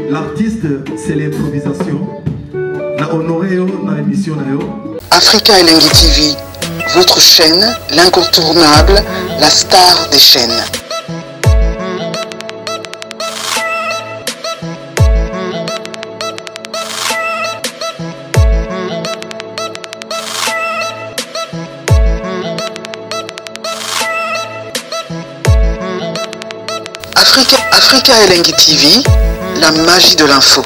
L'artiste, c'est l'improvisation. Na honoré dans l'émission. Africa Elengi TV, votre chaîne, l'incontournable, la star des chaînes. Africa Elengi TV, la magie de l'info.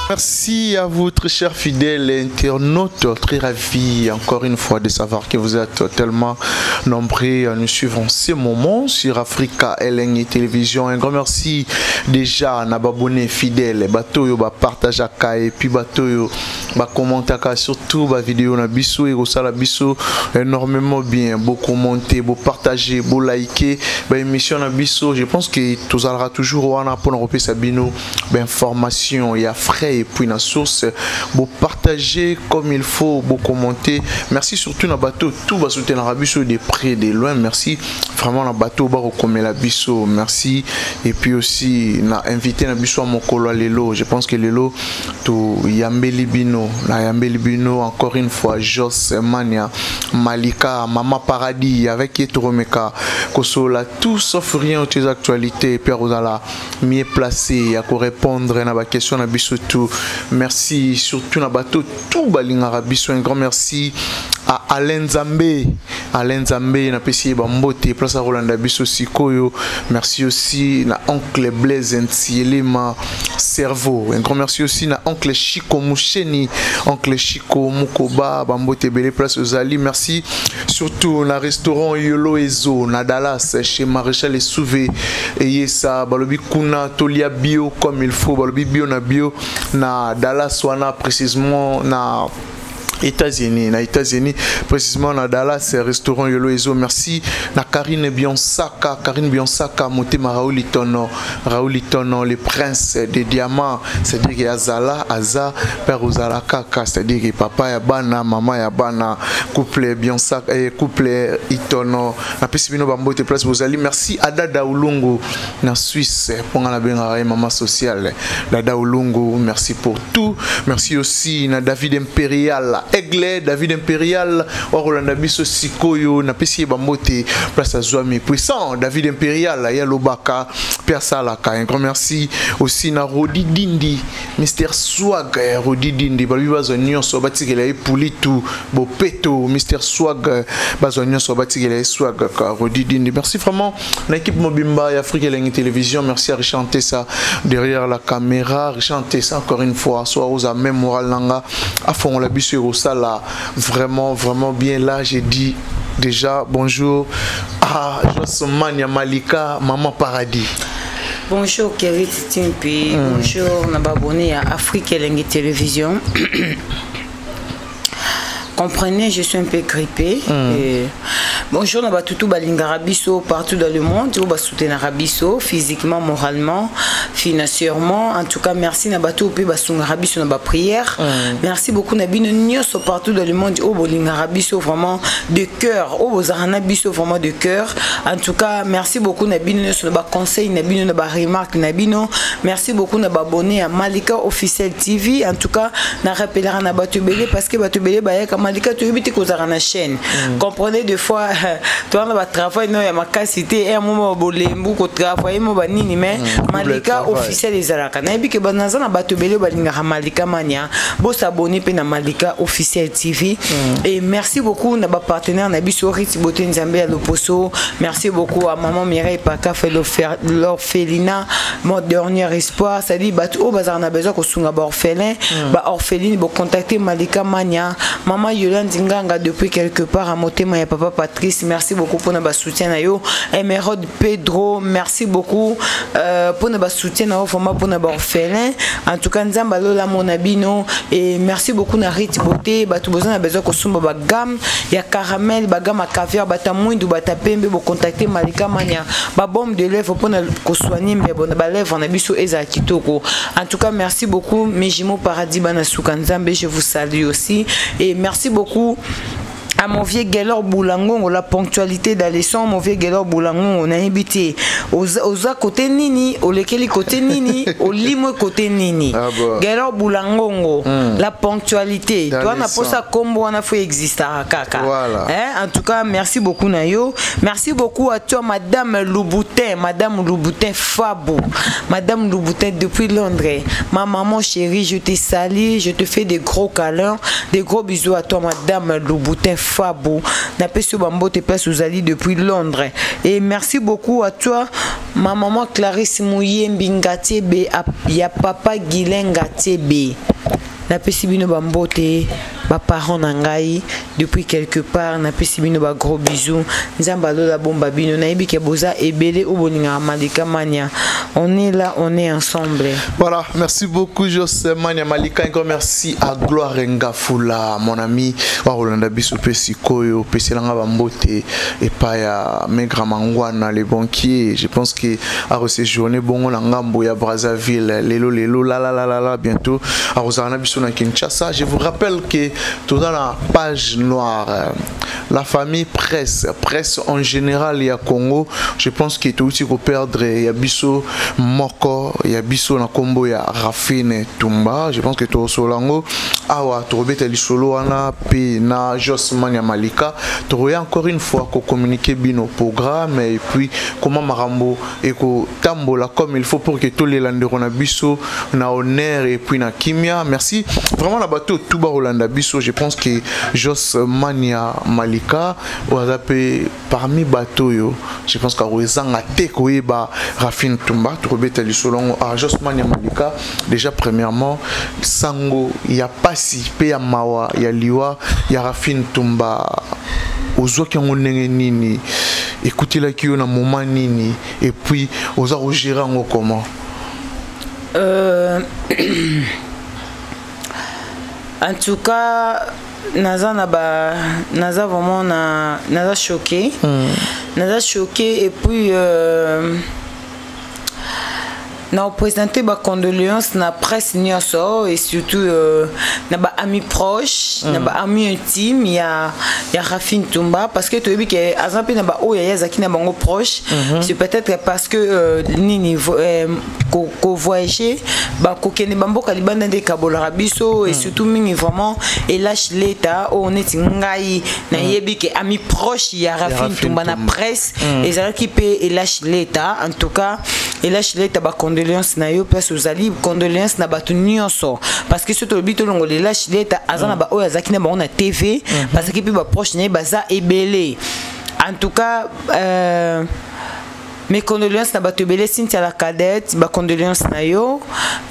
Merci à vous, très chers fidèles internautes, très ravis encore une fois de savoir que vous êtes tellement nombreux à nous suivre en ce moment sur Africa Elengi Télévision. Un grand merci déjà à nos abonnés fidèles, bateau yo ba partage et puis bateau yo ba commenter surtout ba vidéo na biso et ça la biso énormément bien, beau commenter, beau partager, beau liker, ba émission na biso. Je pense que tout allera toujours wana pour nous repérer sabino ba information et frais et puis na source, beau partager comme il faut, beau commenter. Merci surtout na bateau tout va soutenir la biso de près de loin. Merci vraiment na bateau ba recommer la biso. Merci et puis aussi na invité na biso à mon colo lelo. Je pense que lelo tout Yambeli Bino, na Yambeli Bino encore une fois Jos Mania, Malika, Mama Paradis avec Etoromeka, Kosola, tout sauf rien aux actualités. Pierre Rosala mieux placé à répondre à la question na biso tout. Merci surtout na bateau tout balinga rabiso. Un grand merci à Alain Zambé. Alain Zambé na pesi bambote place à Rolanda biso sikoyo. Merci aussi na oncle Blaise Ntielema cerveau. Un grand merci aussi na oncle Chico Moucheni, oncle Chico Mukoba bambote belé place aux Ali. Merci surtout na restaurant Yolo Ezo na Dallas chez Maréchal et Souvé et Yesa balobi kuna tolia bio comme il faut, balobi bio na bio na Dallas wana précisément na États-Unis, précisément na Dallas, restaurant Yolo Ezo. Merci na Karine Bionsaka, Motema Raoul Itono, le prince des diamants, c'est-à-dire que Azala, Aza, Père Ozala Kaka, c'est-à-dire que papa Yabana, maman Yabana, couple Bionsaka et couple Itono, na Pesibino Bambote place Bozali. Merci à Dada Ulungu, na Suisse, pour la bengaray maman sociale, Dada Ulungu, merci pour tout. Merci aussi na David Impérial. Aigle, David Impérial, Orlando Biso Sikoyo, na pesi bambote, place à Zouami puissant, David Impérial, Yalobaka, Pierre Salaka. Un grand merci aussi na Rodi Dindi, Mr. Swag, Rodi Dindi, Babi Bazonion, Sobatigela Poulitou, Bopeto, Mr. Swag, Bazonion, Sobatigela Swag, Rodi Dindi. Merci vraiment l'équipe Mobimba et Africa Elengi Télévision. Merci à Richard Tessa derrière la caméra. Richard Tessa, encore une fois, soit aux même moral langa, à fond la bisu. Ça là vraiment bien. Là j'ai dit déjà bonjour à Josmania Malika, Maman Paradis. Bonjour Kerry Timpi, bonjour n'abonné à Africa Elengi Télévision. Comprenez, je suis un peu grippé. Bonjour, on va tout Balingarabiso partout dans le monde. On va soutenir Rabiso physiquement, moralement, financièrement. En tout cas, merci Nabato Pe Basungarabiso na ba prière. Merci beaucoup Nabino Nyoso partout dans le monde. Oh Balingarabiso vraiment de cœur. Oh Bozaranabiso vraiment de cœur. En tout cas, merci beaucoup Nabino Nyoso na ba conseil, Nabino na ba remarque, Nabino. Merci beaucoup na ba abonné à Malika Officiel TV. En tout cas, na rappellera na Batubele parce que Batubele ba comme Malika tu habites kozara na chaîne. Comprenez des fois toi on va travailler non ya makasité et un moment bolembu ko travailler mo banini mais Malika officiel ezalaka nayebi ke banaza na bato ebele balingaka Malika Mania bo s'abonner pe na Malika officiel TV et merci beaucoup na ba partenaire na biso Riti Beauté Nzambe à Loposo. Merci beaucoup à maman Mireille Paka fait l'orphelinat mon dernier espoir, ça dit bato o bazar na besoin ko sunga ba orphelin ba orpheline bo contacter Malika Mania. Maman Yolande Nganga depuis quelque part à Motema ya papa Patrice, merci beaucoup pour notre soutien na yo. Emerald Pedro, merci beaucoup pour notre soutien na format pour notre orphelin. En tout cas Nzamba lola mon abino et merci beaucoup na Riti Beauté, ba tout besoin na besoin ko sumba ba gamme ya caramel, ba gamme à caviar, ba tamwindu ba tapembe bo contacter Malika Mania. Ba bombe de lèvres pour ko soigner mais bon ba lèvres na biso eza kitoko. En tout cas merci beaucoup Mijimo Paradis bana Sukanzambe, je vous salue aussi et merci beaucoup à mon vieux Gelor Boulangon, la ponctualité dans les sons, mon vieux Gelor Boulangon, on a invité aux côté Nini, au lequel côté Nini, au limo côté Nini. Gelor Boulangon, la ponctualité. Toi, on a pour ça combo, on a fait exister à Kaka. Voilà. En tout cas, merci beaucoup Nayo. Merci beaucoup à toi, Madame Louboutin Fabo. Madame Louboutin depuis Londres. Ma maman chérie, je te salue, je te fais des gros câlins, des gros bisous à toi, Madame Louboutin Fabo, Napesu Bambo te passe aux alliés depuis Londres. Et merci beaucoup à toi, ma maman Clarisse Mouye Mbingatebe, ya papa Guilain Gatebe. Napesu Bino Bambo te, ba parents nangai, depuis quelque part, Napesu Bino ba gros bisous. Nzambalo la bomba bino, naibi ke boza ebele ou boninga Malika Mania. On est là, on est ensemble. Voilà, merci beaucoup José Mania Malika. Encore merci à Gloire Ngafula, mon ami. Rolanda biso pesi koyo, pesi langa bambote et pas ya Megra Mangwana les banquiers. Je pense que à séjourner bongo la ngambo ya Brazzaville, lelo la bientôt à Rosana biso na Kinshasa. Je vous rappelle que tout dans la page noire, la famille presse en général ya Congo, je pense que tout aussi ko perdre ya biso moko ya biso na kombo ya Rafine Tumba. Je pense que to solango awa to robeta lisolo wana pe na Josmania Malika to encore une fois ko communiquer bino programme et puis comment marambo et ko tambola comme il faut pour que tous les landero na biso na honneur et puis na kimia. Merci vraiment la bateau tout ba Rolanda biso. Je pense que Josmania Malika ozape parmi bateau yo, je pense ka wezanga te ko eba Rafine Tumba to robeta lisolo à Josmania Malika. Déjà premièrement sango ya pasi pe ya mawa ya liwa ya Rafine Tumba ozo ki ngonenge nini, écoutez la ki yo na moment nini et puis oza gérer ngo comment en tout cas naza vraiment naza choqué et puis na présenté ba condoléances na presse nyonso et surtout na ba amis proches na ba amis intimes ya Rafine Tumba parce que tu as vu que azampe na ba oya yazaki na bango proche c'est peut-être parce que nini ko voyager ba ko kene bamboka libanda de kabola biso et surtout mingi vraiment et lâche l'état on est ngai na yebi que amis proches ya Rafine Tumba na presse et ça qui peut et lâche l'état en tout cas et lâche l'état ba condoléances na yo place aux alliés condoléances na batu nyonso parce que surtout bito longo les lâche l'état azana ba oya zaki na ba on a TV parce que puis ba proche na baza ebele en tout cas mes condoléances na batu ebele Cynthia la cadette ba condoléances na yo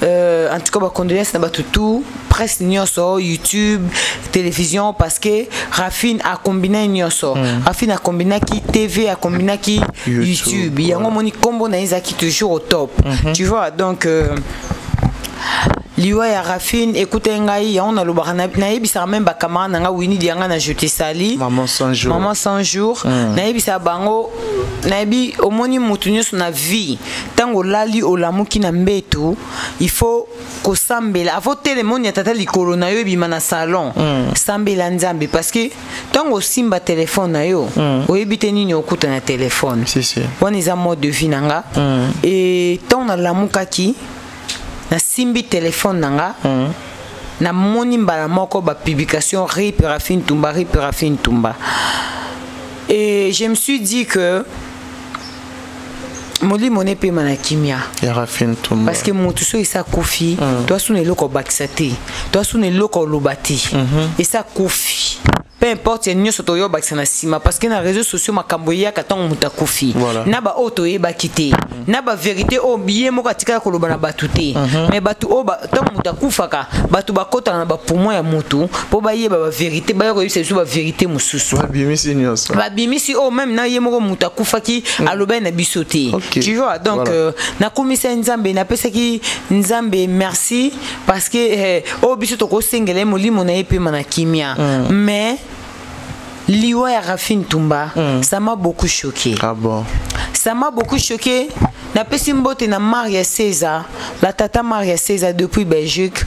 en tout cas ba condoléances na batu tout presse nyonso YouTube télévision parce que Rafine a combiné nyonso Rafine a combiné qui TV a combiné qui YouTube yango moni combo na izaki toujours au top tu vois donc liwa ya Rafine écoute ngai on a le barana na yebisa même ba camarade nga wini dianga na jeté sali maman 100 jours na yebisa bango na yebi omoni mutu nyonso na vie tango lali olamuki na mbetu il faut ko sambela avant télémoni tata likolo na yo ebima na salon sambela nzambe parce que tango simba téléphone na yo oyebite nini okuta na téléphone si wana eza mode de vie nanga et tant na lamukaki na simbi téléphone nanga na moni mbala moko ba publication Rip Rafine Tumba et je me suis dit que Moli moné pe manakimia. Ya Rafine Toumba. Parce que mon tout ça isa kofi, toi sous les loko baxate, toi sous les loko lobati. Et ça kofi. Peu importe il y a soto yo baxana sima parce que na réseaux sociaux makamboya katong muta kofi. Na ba auto e ba kité. Na ba vérité o biye mo katika ko lobana batuté. Mais batu o ba tong muta kufaka, batu ba kota na ba poumon ya mutu, po ba ye ba vérité, ba yo c'est sur ba vérité mususu. Ba bimisi nyos. Ba bimisi o même na ye mo muta kufaki aloba na bisoté. Tu vois donc na komisa nzambe na pesa ki nzambe merci parce que o bisoto ko sengele mo limo na epe manakimia. Mais Liwa ya Rafine Toumba, ça m'a beaucoup choqué. Ah bon? Ça m'a beaucoup choqué. Na pesimbote na Maria César, la tata Maria César depuis Belgique.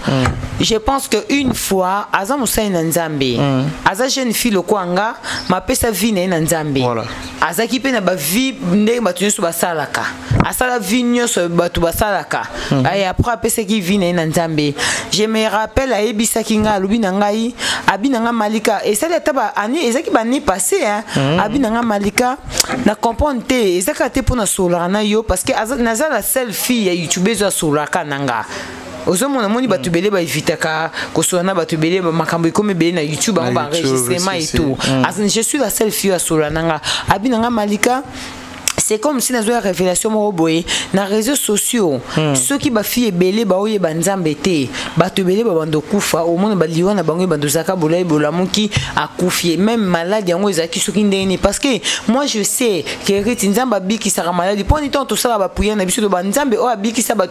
Je pense que une fois, Aza Moussa na Nzambe, Aza jeune fille le Kwanga, ma pesa vie na Nzambe. Voilà. Aza ki pe na ba vie ndenge batu nyoso basalaka. Asala vie nyoso batu basalaka. Et après pesa ki vie na Nzambe. Je me rappelle a ebisa kinga lobi na ngai, abi na nga Malika et ça taba ani ezaki ba ni passé hein. Abi na nga Malika na comprendre te ezaka te pona solarana yo parce que Naza la seule fille à YouTube à Solaka Nanga. Ozo mona moni batu belé ba evitaka ko sona batu belé makambo comme belé na YouTube en enregistrement et tout. Je suis la seule fille à Solananga. Abi nanga Malika. C'est comme si nous avons une révélation moboé na réseaux sociaux. Ceux qui ba fille belé ba oye banzambe te, ba te belé ba bando kufa au monde ba liwa na bango bando zaka bolay bolamuki a kufié même malade yango ezaki soki ndeni parce que moi je sais que riti nzamba biki sera malade pour ni tant tout ça ba puya na biso do banzambe o biki sa ba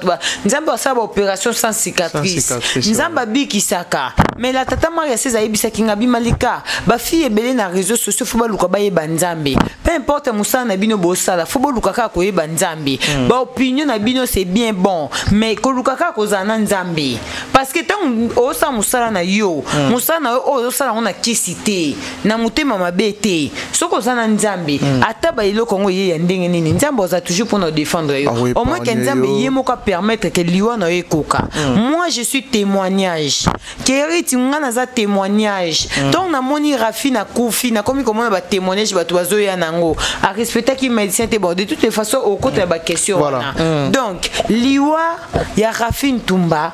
nzamba sa ba opération sans cicatrice. Nzamba biki saka. Mais la tata Maria César ebisa kinga bi Malika ba fille belé na réseaux sociaux faut ba luka ba ye banzambe. Peu importe musa na bino bosa Fobo lukaka ko yeba nzambe ba opinion na bino c'est bien bon mais ko lukaka ko zana nzambe parce que tant o sa musala na yo musala na o sala on a kisité na mutema mabete soko zana nzambe ata ba ilo kongo ye ya ndenge nini nzambe oza toujours pour nous défendre yo au moins que nzambe ye mo ka permettre que liwa na ekoka moi je suis témoignage keriti ngana za témoignage donc na moni Rafine Koufi na komi comment ba témoignage ba toazo ya nango a respecter qui médecin. Bon, de toutes les façons, au côté de la question. Voilà. Donc, Liwa, il y a Rafine Toumba.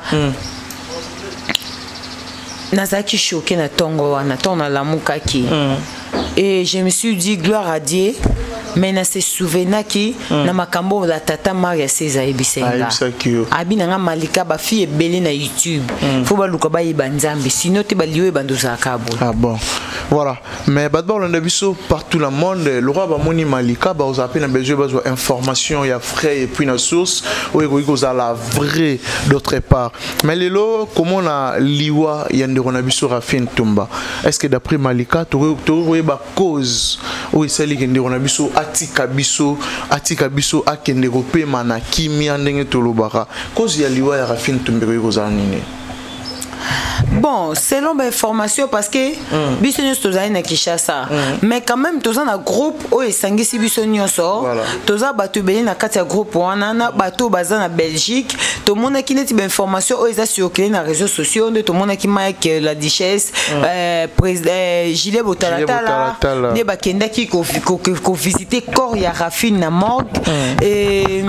Nazaki choqué na tongo, na tonga la mukaki. Et je me suis dit, gloire à Dieu. Mais na se souvena ki na makambo la tata Maria César ebisenga. Abi na Malika ba fille belé na YouTube. Faut ba luka ba ibanzambe sinon te ba liwe bandoza kabo. Ah bon. Voilà. Mais badba on a vu ça partout dans le monde. Le roi ba moni Malika ba oza na besoin ba information ya frais et puis na source ou ego za la vraie d'autre part. Mais lelo comment na liwa yande on a vu sur Rafine Toumba. Est-ce que d'après Malika tu ba cause ou celle qui on a vu sur atika biso akende rope mana kimia ndenge tolobaka cause ya liwa ya Rafine Toumba ko zanini. Bon, selon mes informations, parce que Bissonnios Toza na Kinshasa, mais quand même Toza na groupe où esangi si Bissonnios Toza batu belé na katia groupe wana na bato baza na Belgique, tout monde qui net information où eza circulé na réseaux sociaux, de tout monde qui marque la duchesse président Gilet Botalatala, ne bakenda qui ko visiter corps ya Rafine na morgue et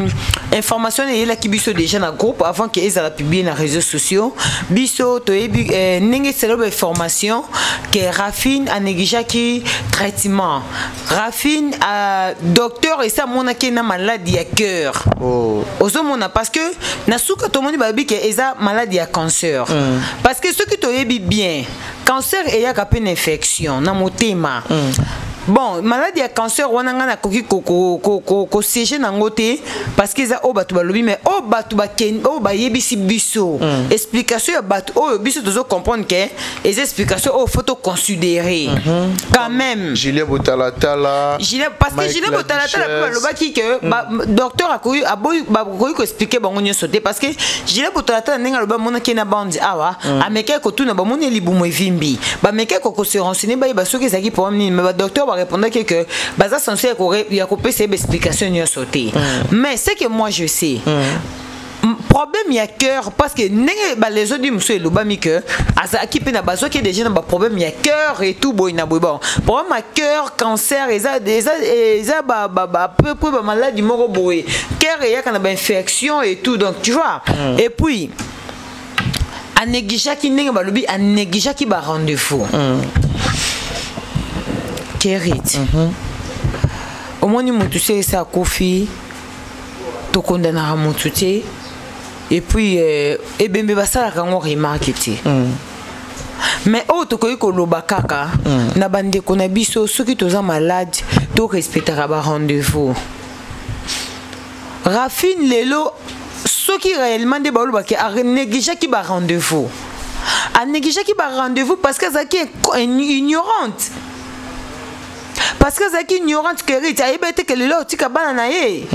information est là qui biso déjà na groupe avant que eza la publier na réseaux sociaux, biso n'engagez célèbre formation que Rafine a négligé qui traitement. Rafine docteur et ça mon a qui na maladie à cœur. Osomona parce que na souka tout le monde babi que eza maladie à cancer. Parce que ceux qui te bien cancer et y a une infection na motema. Bon, maladie à cancer, on a un ko siège nangote parce qu'ils a batu balobi mais batu ba ken yebisi biso explication batu biso dozo comprendre que les explications photo considérer quand même Gilet Botalatala parce que Gilet Botalatala baloba ki que docteur a koyi ko expliquer bango nyoso te parce que Gilet Botalatala nenga loba mona kena bandi awa ameka ko tuna ba mona libumo evimbi ba meka ko se renseigner ba soki zaki pour mais docteur répondre que baza censé y a coupé ces explications sauté mais c'est que moi je sais problème il y a cœur parce que les autres disent monsieur lobami que azaki pe na bazo qui déjà na problème il y a cœur et tout bon na bon problème à cœur cancer eza peu maladie moko boy cœur il y a quand ba infection et tout donc tu vois et puis a négliger qui ndenge balobi a négliger qui ba rendez-vous Kerit au moins mutu c'est ça kofi to condamnera mutu te et puis ebembe basala kango remarquer mais autre que koloba kaka na bande kona biso soki toza malade to respectera ba rendez-vous Rafine lelo soki réellement de baloba ki a négliger ki ba rendez-vous a négliger ki ba rendez-vous parce que ça qui est ignorante parce que ça qui est ignorante que Kerit ayeba te que lelo tika bana na ye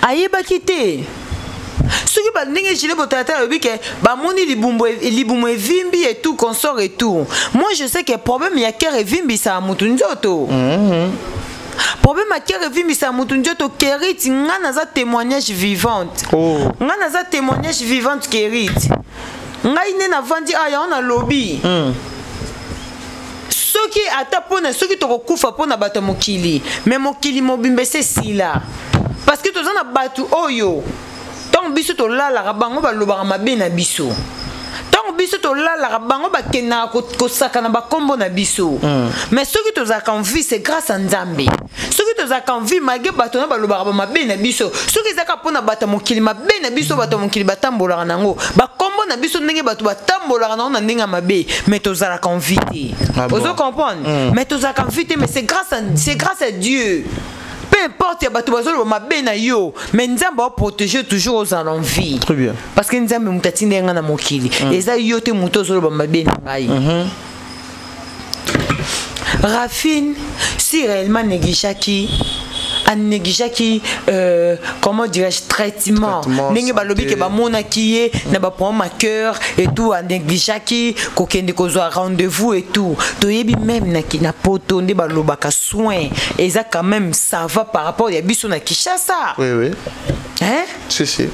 ayeba kité soki ba ndenge jile botata lobi ke ba moni libumbo vimbi et tout consort et tout moi je sais que problème il y a cœur vimbi ça mutu nzoto problème à cœur vimbi ça mutu nzoto Kerit ngana za témoignage vivante ngana za témoignage vivante Kerit ngai ne na vandi aya on a lobby soki ata pona soki to kokufa pona bata mokili mais mokili mobimbe c'est si là parce que tozana batu oyo tant biso to lala bango balobaka mabe na biso tant biso to lala bango bakena ko sakana ba kombo na biso mais soki tozaka en vie c'est grâce à Nzambe soki tozaka en vie malgré bato na balobaka mabe na biso soki zaka pona bata mokili mabe na biso bata mokili batambolaka nango ba kombo na biso ndenge bato batambolaka nango na ndenge mabe mais tozalaka en vie vous comprenez mais tozaka en vie mais c'est grâce à Dieu. Peu importe, il y a des gens qui sont mais nous devons protéger toujours aux envies. Très bien. Parce que nous devons protéger les gens. Et ça, il y a des gens qui sont Rafine, si réellement négligé a négligé comment dirais-je traitement n'engue balobi ke ba mona kié na ba problème à cœur et tout a négligé qui kokende kozwa rendez-vous et tout to yebi même na ki na poto nde balobaka soin et ça quand même ça va par rapport ya biso na Kinshasa oui hein si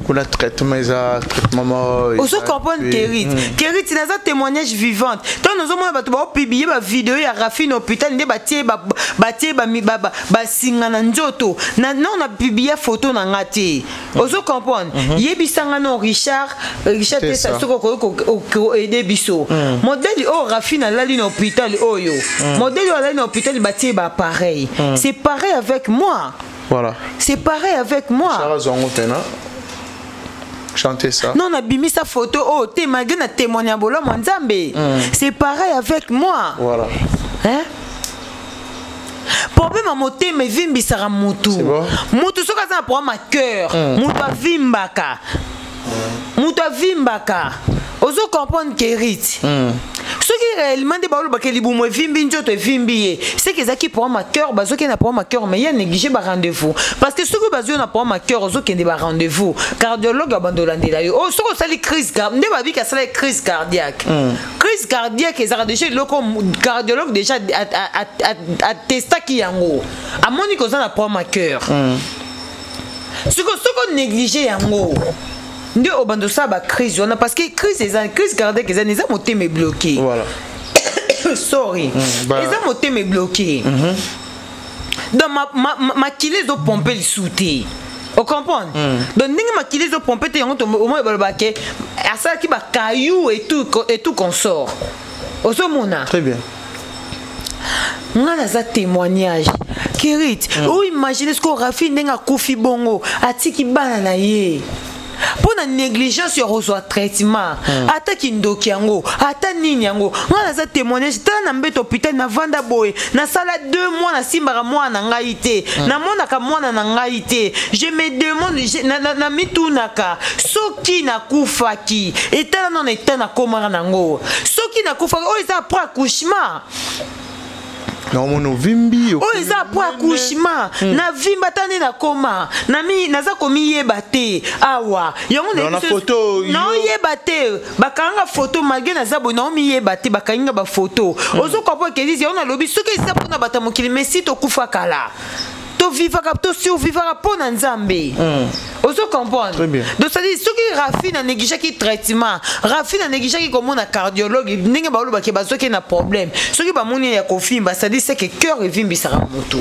le traitement traitement aussi comprendre Kerit il a un témoignage vivant tant nous avons publié ma vidéo ya Rafine hôpital nde batie ba singana nzoto na non on a publié photo na ngati aussi comprendre yebisanga non Richard tesa soko ko aider biso modèle oh Rafine la ligne hôpital oyo modèle la ligne hôpital batie ba pareil c'est pareil avec moi voilà c'est pareil avec moi chanter ça. Non, on a bimi sa photo. Oh, t'es malgré na témoignage bolo Nzambe. C'est pareil avec moi. Voilà. Hein? Problème à moté mais vimbi sera mutu. C'est bon. Mutu soka za pour ma cœur. Mutu vimbaka. Mutu vimbaka. Ozo comprendre Kerit. Ce qui réellement des balos bakeli boumou vimbi njoto vimbi. C'est que ça qui pour ma cœur, bazo qui n'a pour ma cœur mais il y a négligé ba rendez-vous. Parce que ce que bazo n'a pour ma cœur, ozo qui n'est ba rendez-vous. Cardiologue abandonné là. Oh, ce que ça les crise cardiaque, ne babi ka ça les crise cardiaque. Crise cardiaque et ça déjà le cardiologue déjà a testé qui yango. A moni ko ça n'a pour ma cœur. Ce que négligé yango. Nous avons ça crise parce que crise cardiaque les motés me bloqué. Voilà. Sorry. Les motés me bloqué. Donc ma kilé do pomper le souté. Vous comprenez? Donc ma kilé do pomper te yango au moins balbaké à ça qui ba caillou et tout consort. Osomona. Très bien. On a ça témoignage. Kerit, ou imaginez ce qu'on Rafine n'enga kofi bongo atiki banana ye. Pour la négligence sur reçoit traitement ata kindoki yango ata nini yango ngana za témoignage tana mbeto hôpital na vanda boy na sala 2 mois na simbara mwana ngai te na mona ka mwana na ngai te je me demande na mitunaka soki na kufaki etana non etana komara nango soki na kufaki o eza après accouchement. Non, mon vimbi. Oh, ils ont pour accouchement. Na vimba tane na koma. Na mi naza komi yebate. Awa. Yango na photo. Non yebate. Bakanga photo malgré naza bo na mi yebate bakanga ba photo. Ozo comprendre que disent on a lobby ce que ça pour na bata mokili mais si to kufa kala. to vivaka to survivaka pona nzambe. Oso comprendre. Très bien. Donc ça dit ce qui Rafine a négligé qui traitement, Rafine a négligé qui comme un cardiologue, n'inga ba lo ba ke ba so ki na problème. Ce qui ba moni ya kofimba, ça dit c'est que cœur et vimbi sera moto.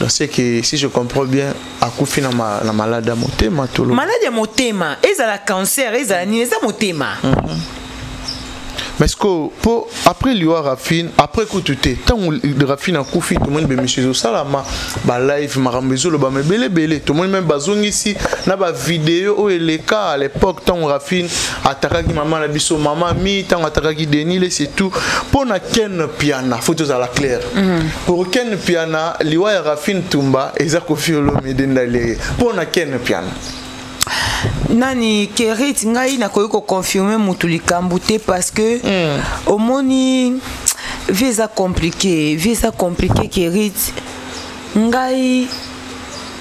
C'est que si je comprends bien, à Koufi la malade à motema tout le. Malade à motema, ils a la cancer, ils a la ni, ils a motema. Mais est-ce que pour après lui Rafine, après que tu t'es tant Rafine a Koufi tout le monde be monsieur Salama, ba live marambezo le ba me belé tout le monde même bazong ici na ba vidéo au les cas à l'époque tant Rafine attaquaki maman la biso maman mi tant attaquaki Denis c'est tout pour na ken piana photos à la claire pour ken piana liwa Rafine Tumba eza Koufi lo medendale pour na ken piana nani Kerit ngai na ko confirmer mutuli kambute parce que omoni visa compliqué Kerit ngai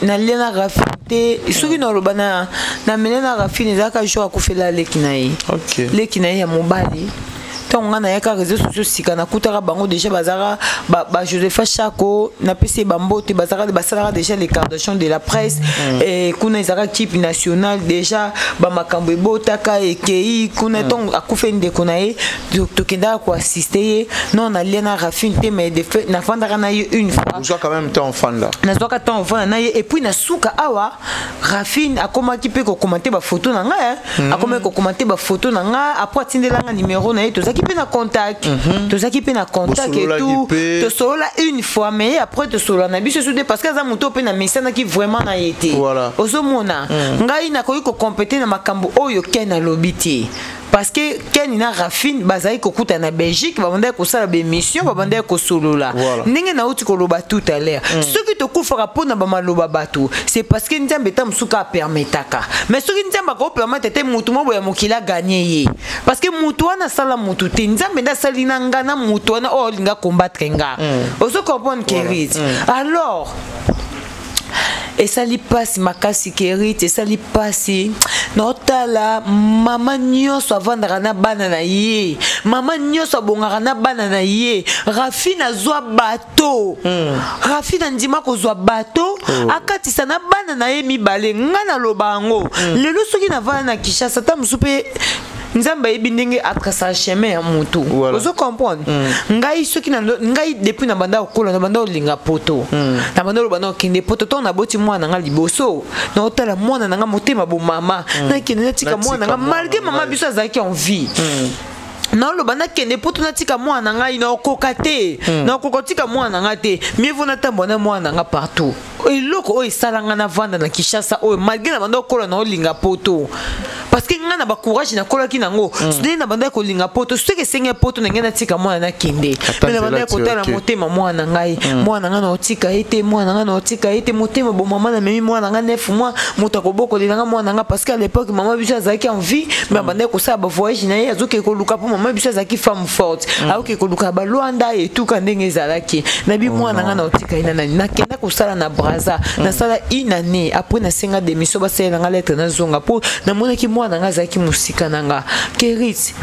na lena rafite soki na lobana na menena rafine zaka joa kufela lekinai lekinai ya mobali tant on a yaka réseaux sociaux sikana kutara bango déjà bazara ba Josepha Chako na PC bambote bazara basara déjà les cardations de la presse et kuna izara type national déjà ba makambo botaka ekei kuna tant akufende kunae tokenda ko assister non na lena rafine te mais de fait na fandara na une fois je quand même temps fanda na zoka temps fanda na et puis na suka awa rafine akoma ki pe ko commenter ba photo na nga akoma ko commenter ba photo na nga après tindelanga numéro na to qui peut na contact tout ça qui peut na contact et tout te solo une fois mais après te solo na biso soudé parce que ça moto peut na message qui vraiment na été ozomona ngai na ko compéter na makambo oyo ken na lobiti parce que ken na rafine bazai ko kuta na Belgique ba banda ko sala be mission ba banda ko solola ndenge na uti ko loba tout à l'heure ce qui te kufaka pona ba maloba batu c'est parce que nzambe ta musuka permetaka mais ce qui nzamba ko permettre te mutu mo ya mokila gagner parce que mutu wana sala mutu te nzambe nda salina ngana mutu wana o linga combattre nga oso comprendre Kerit alors et ça li passe makasi Kerit et ça li passe notala mama nyoso avandara na bana na ye mama nyoso bongara na bana na ye Rafine azwa bateau Rafine ndima ko zwa bateau akatisa na bana na ye mibale ngana lobango lelo soki na vana na Kinshasa ta musupe nzamba ebindenge atrasa chemin ya mutu ozo comprendre ngai soki na ngai depuis na banda okola na banda olinga poto na banda lobana okinde poto to na boti mwana nga liboso na otala mwana nga motema bo mama na kende na tika mwana nga malgré mama biso azaki en vie non le bana kende poto na tika mwana nga ina okokate na okokotika mwana nga te mieux vaut na tambona mwana nga partout eloko oyo esalanga na vanda na Kinshasa oyo malgré na banda okola na olinga poto parce que nga na ba courage na kolaki nango sudeni na banda ko linga poto ce que senge poto na ngena tika mwana na kende mais na banda ko tala motema mwana ngai mwana nga na otika ete mwana nga na otika ete motema bo mama na memi mwana nga 9 mois moto ko boko linga mwana nga parce que à l'époque maman biso azaki en vie mais banda ko sa ba voyage na ye azoke ko luka po maman biso azaki femme forte aoke ko luka ba Luanda et tout ka ndenge ezalaki na bi mwana nga na otika ina na kenda ko sala na Braza na sala une année après na senga démission ba sala nga lettre na zonga po na mona ki mwana nga zaki musika nanga Kerit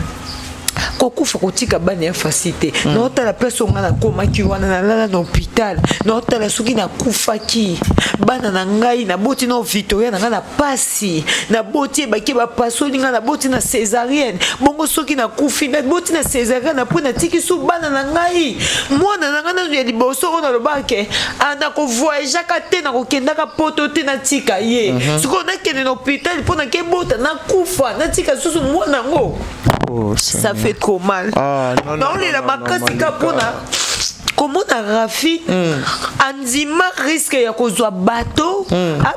kokufa kotika bana ya facilité nota la place on na koma ki wana na lala na hôpital nota la suki na kufa ki bana na ngai na boti no Victoria na na pasi na boti ba ki ba pasoli nga na boti na césarienne bongo suki na kufi na boti na césarienne na po na tiki su bana na ngai mwana na ngana ya liboso ona lobake ana ko voyager ka te na ko kenda ka poto te na tika ye suko na kende na hôpital po na ke bota na kufa na tika susu mwana ngo ça fait trop mal. Non, les la makasika pona. Comment na Rafine anzima risque ya kozwa bateau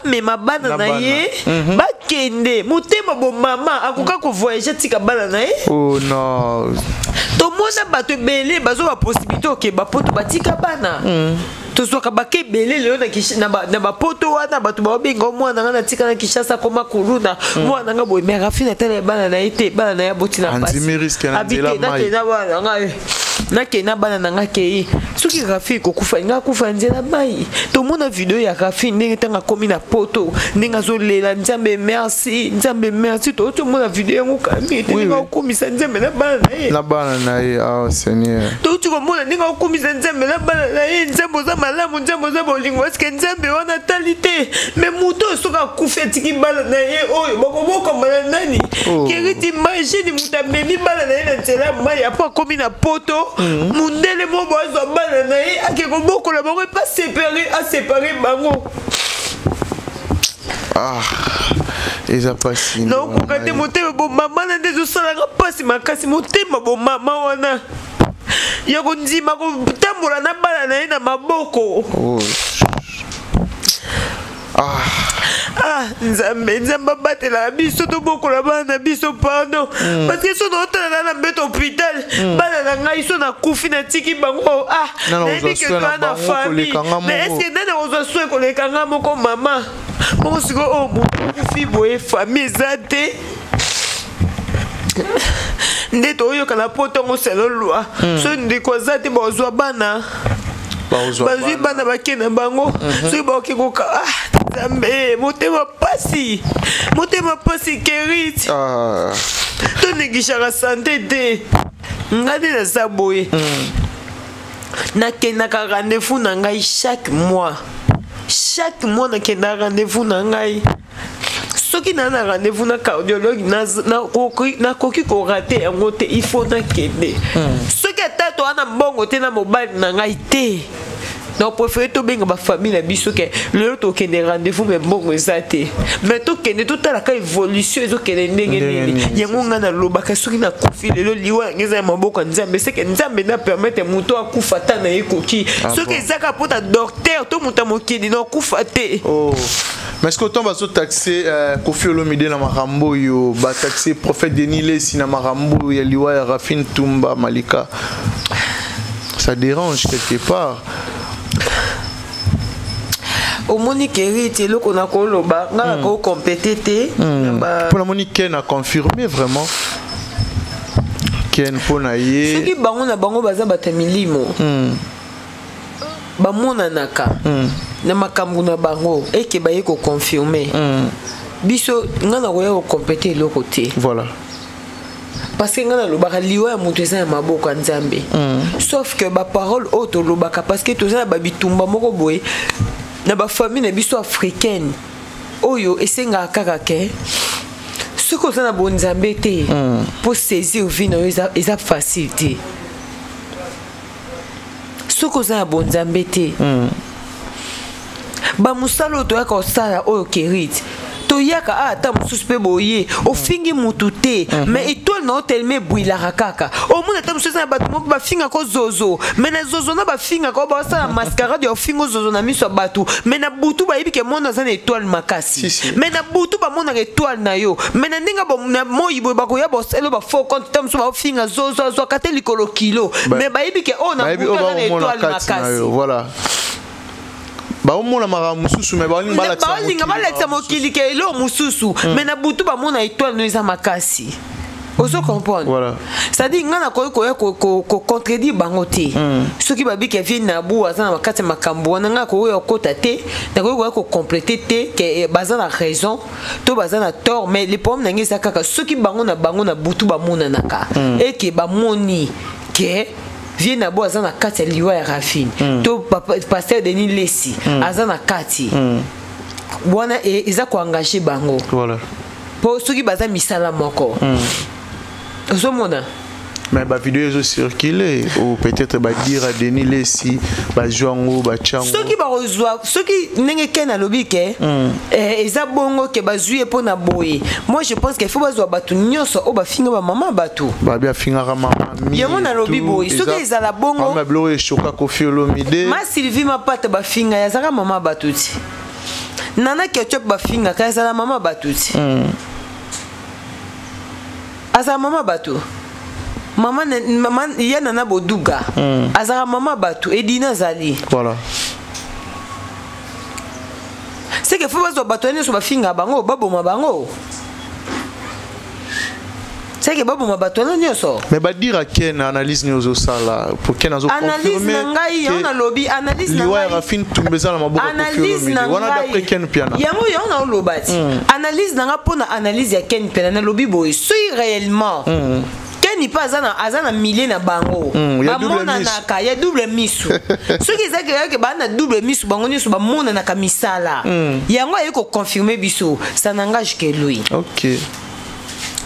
amema bana na ye bakende motema bo mama akoka ko voyager tika bana na ye oh non to mona bateau belé bazo ba possibilité ok ba poto batika bana to soka bake belé leo na ba poto wana bato ba benga mwana na tika na Kinshasa koma kuluna mwana nga boy mais Rafine tele bana na ite bana na ya boti na passe anzima risque na ndela mai na kena bana nanga kei soki Rafine kokufa nga kufa nzela mai to mona video ya Rafine ndenge tanga komi na poto ndenge zo lela nzambe merci to mona video yango kami te nga komisa nzambe na bana na ye ah Seigneur to tu tiko mona ninga okumisa nzambe na bana na ye nzambe za malamu nzambe za bolingo parce que nzambe wana talite mais muto soka kufa tiki bana na ye oyo bakoboko bana nani Keriti imagine muta memi bana na ye na nzela mai apa komi na poto mundele mo bozo bana na ye akekoboko la bango pas séparer bango. Ah, ils ont passé. Non, quand tu montes, bon maman n'a des os à la passe, ma casse monté, ma bon maman wana. Yagondi ma go tambola na bala na maboko. Nzambe batela biso to boko la bana biso pardon parce que so no tala na mbeto hôpital bana na ngai so na kufi na tiki bango na biki kana famille mais est-ce que nana ozo soe ko le kanga moko mama mo siko o mo kufi boye famille zate ndeto oyo kana poto ngo selo loi so ndiko zate bozwa bana bazwi bana bakena bango so baoki koka Zambe, motema pasi Kerit. To negishaka santé de. Ngade na saboye. Na kenaka rendez-vous na ngai chaque mois. Chaque mois na kenaka rendez-vous na ngai. Soki na rendez-vous na cardiologue na koki ko rater yango te il faut na kende. Soki atato ana mbongo te na mobile na ngai te. Donc préféré to benga ba famille na biso ke le to kende rendez-vous mais bon ezate mais to kende to tala ka évolution ezo kende ndenge nini yango ngana lobaka soki na kufi lelo liwa ngeza maboko nzambe c'est que nzambe na permettre muto akufa ta na ekoki soki ezaka pota docteur to muta mokindi no kufa te. Mais est-ce que autant va se taxer Kofi Olomide na marambo yo ba taxer prophète Denis Lesi na marambo ya liwa ya Rafin Tumba Malika, ça dérange quelque part. Au Monique Keriti, le qu'on a koloba, on a compété. Pour la Monique Ken a confirmé vraiment. Ken Ponaye. Ce qui bango na bango baza batamilimo. Bamona naka. Na makambu na bango et que baye ko confirmer. Biso ngana koya ko compété le côté. Voilà. Parce que ngana lobaka liwa ya mutu eza ya maboko nzambe. Sauf que ba parole auto lobaka parce que toza ba bitumba moko boye. Na ba famille na biso africaine oyo esenga kaka ke ce que ça na bon nzambe te pour saisir vie na eza facilité ce que ça na bon nzambe te ba musalo to ya ko sala oyo Kerit to yaka ata mususu pe boye ofingi mutu te mais étoile na tellement bouila kaka au monde ata mususu na batu ba finga ko zozo mais na zozo na ba finga ko ba sa mascarade ya fingo zozo na miso batu mais na butu ba yibi ke monde za na étoile makasi mais na butu ba monde na étoile na yo mais na ndinga ba moyi ba ko ya ba selo ba fo compte tam so ba finga zozo zo kateli kilo kilo mais ba yibi ke on na butu na étoile makasi voilà. Ba omona mara mususu me ba linga balekisa mokili ke elo mususu mais na butu ba mona étoile no eza makasi ozo comprendre voilà ça dit ngana ko contredire bango te soki ba bi ke vient na bu azana makati makambo wana nga ko yo kota te na ko compléter te ke bazana raison to bazana tort mais le problème ngisa kaka soki bango na butu ba mona naka et que ba moni ke vient na bo azana kati liwa ya Rafin to pasteur Denis Lesi azana kati bwana eza ko engager bango voilà pour ceux qui baza misala moko ozomona mais ba vidéo ezo circuler ou peut-être ba dire à Denis Lesi ba joango ba chango ceux qui ba reçoivent ceux qui nenge ken alobi ke eza bongo ke bazui pour na boye moi je pense qu'il faut bazwa batu nyonso o ba finga ba mama batu ba bia finga ka mama mi yemo na lobi boye ceux qui ezala bongo ma blore choka Kofi Olomide ma Sylvie ma pata ba finga ya zaka mama batuti nana ketchup ba finga ka ezala mama batuti asa mama batu maman yana na boduga azara mama batu edina zali voilà c'est que faut bazo batu ne so ba finga bango baboma bango c'est que baboma batu ne nyoso mais ba dire ken analyse ni ozo sala pour ken azo confirmer analyse ngai yana lobi analyse ngai liwa Rafin Tumbeza na maboko analyse ngai wana d'après ken piana yango yana lobati analyse nanga pona analyse ya ken piana na lobi boy so réellement Ken pas azana millier na bango. Ba mona naka ya double misu. Ce qui est que ba na double misu bango nyoso ba mona na kamisala. Yango ayeko confirmer biso, ça n'engage que lui. OK.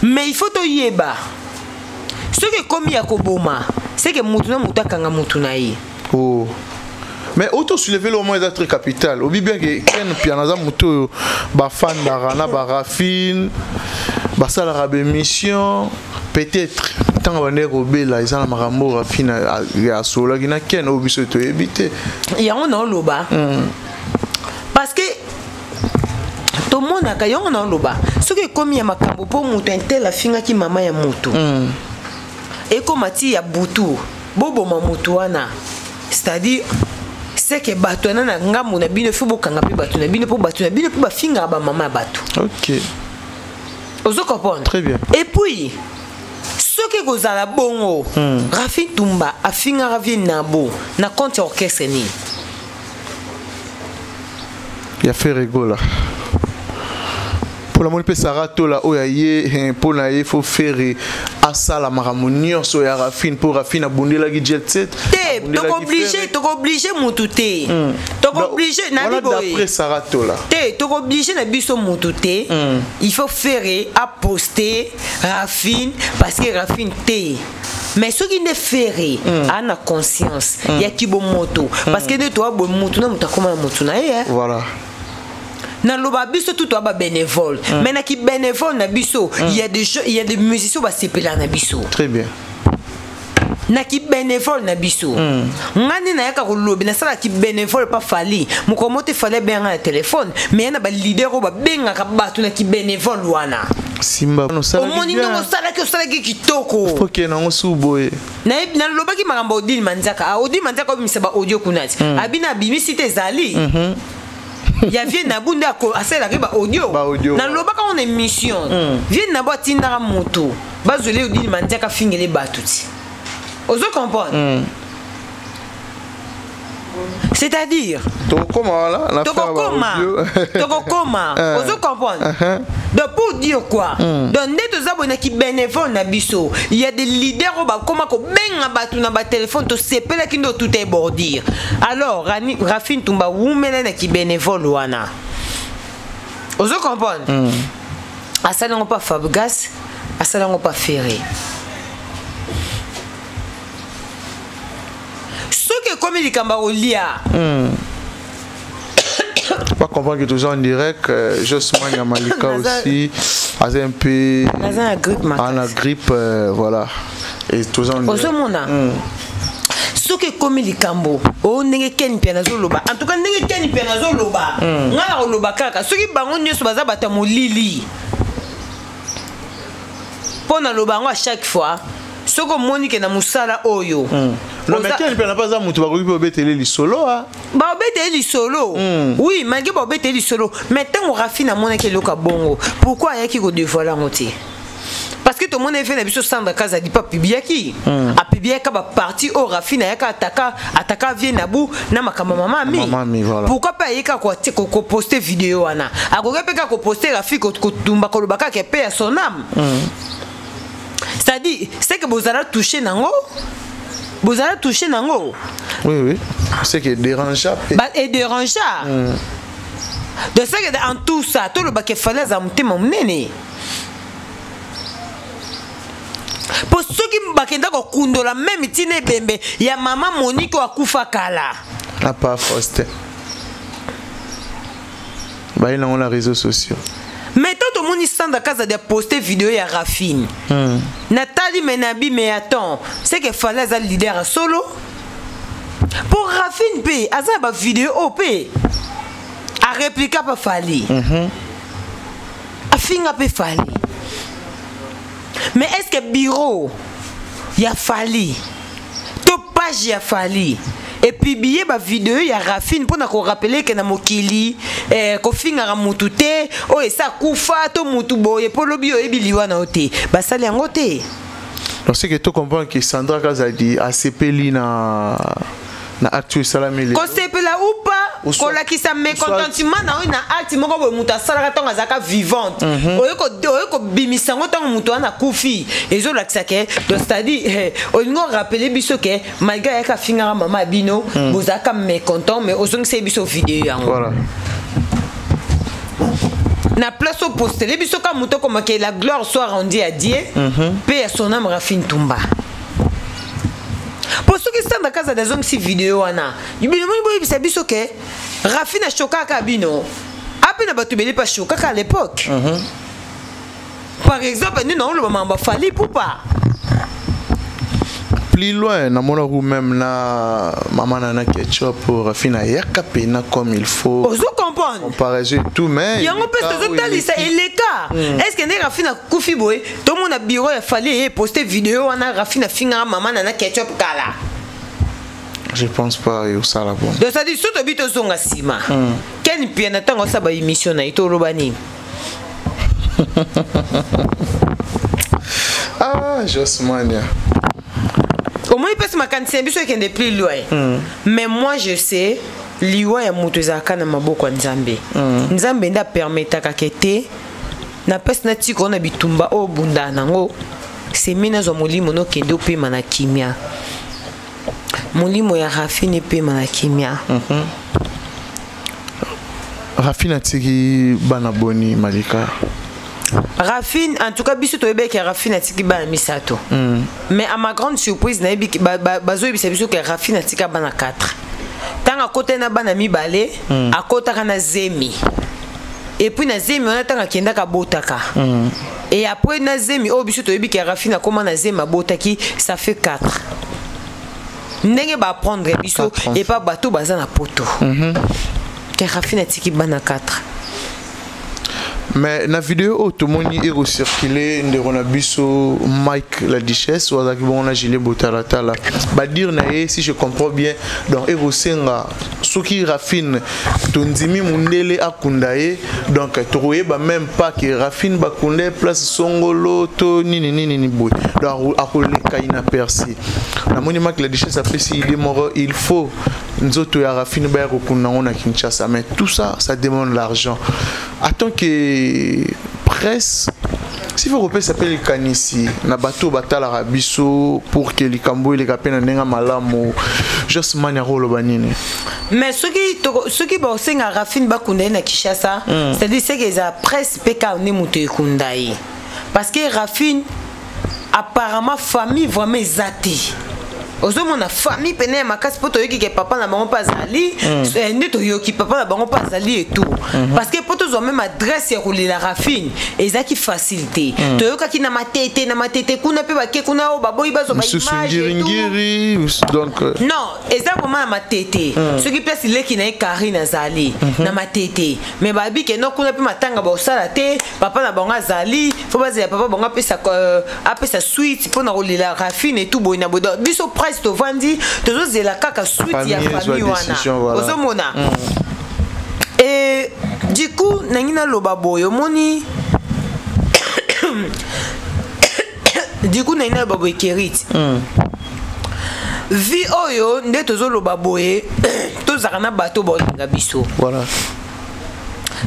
Mais il faut to yeba. Ce que comme ya ko boma, c'est que mutuna mutakanga mutuna yi. Oh. Mais auto soulever le moins d'être capital. Obi bien que Ken pianaza muto ba fan d'Arana ba Rafine ba sala rabe mission peut-être tant on est robé là ils ont marambo Rafine ya sola gina Ken obi so to ebité. Ya on a loba. Parce que tout le monde a yon on loba. Ce que comme ya makambo pour muto intel la finga ki mama ya muto. Et comme ati ya butu bobo mamutuana. C'est-à-dire c'est que batona na ngamu na bino fubo kanga pe batuna bino po batuna bino po ba finga ba mama batu. OK. Ozo comprendre. Très bien. Et puis ce que gozala bongo Rafine Tumba a finga ravie nabo na compte orchestre ni. Il a fait rigoler. Pour la monnaie Sarato là où y pour na il faut faire à ça la maramunion so ya Rafine pour Rafine abonder la jet set. T'es obligé mutute. T'es obligé na bibo. D'après Sarato là. T'es obligé na biso mutute. Il faut faire à poster Rafine parce que Rafine t'es. Mais ce qui ne fait rien, a conscience. Il y a qui bon moto parce que de toi bon moto na mutakoma moto na ye. Voilà. Na loba biso tout ba bénévole. Mais na ki bénévole na biso, il y a des musiciens ba sepela na biso. Très bien. Na ki bénévole na biso. Ngani na yaka ko lobi na sala ki bénévole pas fali. Mukomote fallait bien un téléphone, mais na ba leader ba benga ka batu na ki bénévole wana. Simba no sala. Omoni no sala ki kitoko. Faut que na osuboye. Na loba ki makamba Odile Manzaka. Odile Manzaka bi misaba audio kunati. Abina bimi site zali. Ya vient na bunda ko asela ke ba audio na lobaka on émission vient na ba tindara moto bazole Odile Manzaka fingele batuti ozo comprendre c'est-à-dire comment là la comment ozo comprendre donc pour dire quoi donc neto zabona ki bénévole na biso il y a des leaders ba comment ko benga batu na ba téléphone to sepela kindo tout est bordir alors Rafine Tumba wumela na ki bénévole wana ozo comprendre asala ngo pas Fabgas asala ngo pas Ferré comme il kamba olia pas comprendre que toujours en direct Josman Yamalika aussi a un peu en la grippe voilà et toujours en direct ce que comme il kambo o ndenge ken pianazo loba en tout cas ndenge ken pianazo loba ngala loba kaka ce qui bango nyoso baza bata molili pona loba ngo à chaque fois ce que Monique na musala oyo non mais quel n'a pas ça mutu ba ko beteli li solo ah ba beteli solo oui malgré ba beteli solo mais tant on Rafine na mona ke loka bongo pourquoi yaki ko dévoiler ngoti parce que tout le monde fait na biso Sandra Kaza di pas pibiaki a pibiaka ba parti au Rafine yaka ataka vient na bu na makamba mama mi voilà. Pourquoi pas yaka ko poster vidéo wana akoka peka ko poster Rafine ko tumba ko lobaka ke paix à son âme c'est-à-dire c'est que vous allez toucher nango. Vous allez toucher nango. Oui. C'est que dérangeable. Bah et dérangeable. De ça que en tout ça, tout le bac fallait amouter mon nene. Pour ceux qui m'bakenda ko kundola même tine bembe, il y a maman Monique wa kufa kala. La pas Faustin. Bah il a les réseaux sociaux. Mais tout le monde ici dans casa de poster vidéo ya Rafine. Nathalie Menabi mais attends, c'est que fallait un leader solo. Pour Rafine P, azaba vidéo OP. A répliquer pas fali. A finga pas fali. Mais est-ce que bureau y a fali? To page y a fali. Et puis billet ba vidéo ya Rafine pour na ko rappeler que na mokili ko finga ra mutute o esa kufa to mutu boye polo bio e biliwa na ote ba sali ngote. Donc c'est que tu comprends que Sandra Kaza dit ACP li na actu salameli. Ko sepela ou pas kola ki sa mécontentement na ona acte moko boy muta sala ka tonga zaka vivante oyeko bimisango tonga muto ana kufi ezo lakisa ke donc c'est-à-dire olingo rappeler biso ke malgré ka finga mama bino bozaka mécontent mais ozongi se biso vidéo yango voilà na place au poster les biso ka muto comme que la gloire soit rendue à Dieu paix à son âme Rafine Tumba. Pour ceux qui sont dans la casa des hommes si vidéo ana bino mo bisa biso ke Rafine choka ka bino apena batu beli pas choka à l'époque par exemple nous non le maman ba fali pour pas plus loin na mona ou même na maman nana ketchup pour Rafine yakapena comme il faut ozo comprendre comparaison tout mais yango peste zo talisa eleka est-ce que ne Rafine kufi boy tout mon bureau il fallait poster vidéo ana Rafine finga maman nana ketchup kala je pense pas yo ça la bon donc ça dit surtout bito zonga sima ken piana tango sa ba émission na ito robani ah Josmania au moins il peut se makanisi biso qui est plus loin mais moi je sais liwa ya mutu ezaka na maboko nzambe nzambe nda permettre ka kete na pesa na tiko na bitumba o bunda nango semina zo molimo no kendo pe mana kimia molimo ya Rafine pe mana kimia Rafine tiki bana boni Malika Rafine, en tout cas, biso to ebe ke Rafine atiki bana misato. Mais à ma grande surprise, na ebi bazo ebi biso ke Rafine atika bana 4. Tanga côté na bana mibale, à côté na zemi. Et puis na zemi on attend kenda ka botaka. Et après na zemi o biso to ebi ke Rafine comment na zemi botaki, ça fait 4. Ndenge ba prendre biso et pas bateau baza na poto. Que Rafine atiki bana 4. mais na vidéo tout le monde est circulé de Ronabiso Mike la Duchesse ou avec bon on gilet botarata là ba dire na si je comprends bien donc et senga soki Rafine tondimi mundele akundaye donc trouver ba même pas que Rafine ba kunde place songolo to nini bout donc akole kaina persi na moni Mike la Duchesse après si il est mort il faut nzoto ya Rafine ba rekuna on a Kinshasa mais tout ça ça demande l'argent attends que presse si vous repérez s'appelle Kanisi na bateau batala rabiso pour que les cambo les capena nenga malamu juste maniaro lobanine mais ceux qui ba senga Rafine ba kunda na Kinshasa c'est-à-dire c'est que la presse peka ne mutu kundai parce que Rafine apparemment famille vraiment zati ozo mona famille pene makasi poto yoki ke papa na bango pas ali ndito yoki papa na bango pas ali et tout parce que poto zo même adresse ya rouler la Rafine ezaki facilité to yoka ki na matete kuna pe ba ke kuna o baboyi bazo ba image et tout donc non exactement na matete ce qui place il ki na Karina zali na matete mais babi ke no kuna pe matanga ba osala te papa na bango azali faut pas ya papa bango apesa suite pour na rouler la Rafine et tout boina bodo biso to vandi tozo zela kaka suite ya famille wana ozomona et du coup nangina loba boyo moni du coup nangina loba boy kerit vi oyo nde tozo loba boye tozaka na bato bolinga biso voilà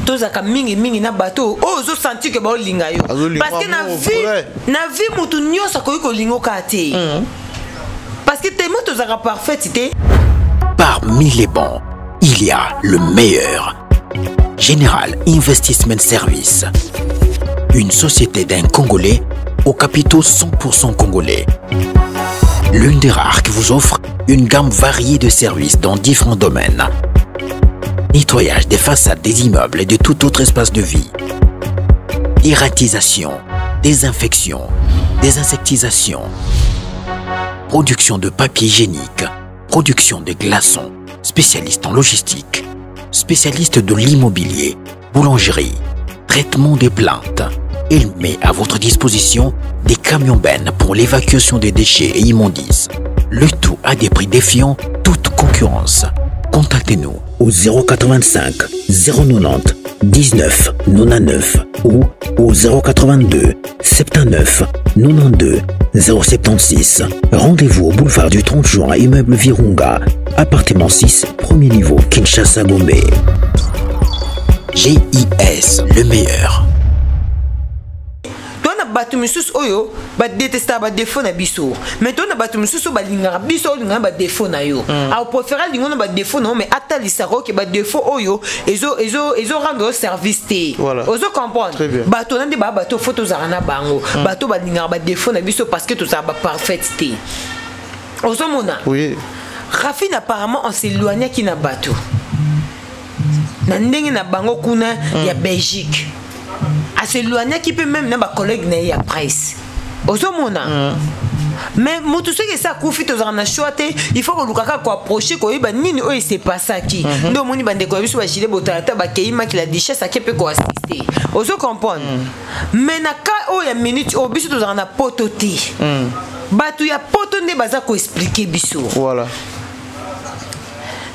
tozaka mingi na bato ozo sentir que bolinga yo parce que na vie mutu nyosa ko yiko lingo kate parce que tes mots sont parfaits. Parmi les bons, il y a le meilleur. Général Investment Service. Une société d'un Congolais aux capitaux 100% congolais. L'une des rares qui vous offre une gamme variée de services dans différents domaines. Nettoyage des façades des immeubles et de tout autre espace de vie. Dératisation, désinfection, désinsectisation. Production de papier hygiénique, production de glaçons, spécialiste en logistique, spécialiste de l'immobilier, boulangerie, traitement des plaintes. Il met à votre disposition des camions-bennes pour l'évacuation des déchets et immondices. Le tout à des prix défiant toute concurrence. Contactez-nous au 085 090 19 99 ou au 082 79 92 076. Rendez-vous au boulevard du 30 juin, immeuble Virunga, appartement 6, premier niveau, Kinshasa Gombe. GIS, le meilleur. Batu misusu oyo ba détesta ba défaut na biso mais to na batu misusu ba lingara biso linga ba défaut na yo a préférer linga ba défaut non mais atalisa ko ke ba défaut oyo ezo rendre service té ozo comprendre batu na de ba batu photo za na bango batu ba lingara ba défaut na biso parce que tout ça ba parfaité ozo mona oui Rafine apparemment on s'éloignait qui na batu na ndenge na bango kuna ya Belgique. À s'éloigner qui peut même n'a pas collègue n'est à presse. Osomona. Mais moi tout ce que ça koufi tous en a choité, il faut que Lukaka ko approcher ko iba nini o c'est pas ça qui. Ndo moni bande ko biso ba chile botata ba keima ki la richesse a kepe ko assister. Oso comprendre. Mais na ka o ya minute o biso tous en a pototi. Batu ya potonde baza ko expliquer biso. Voilà.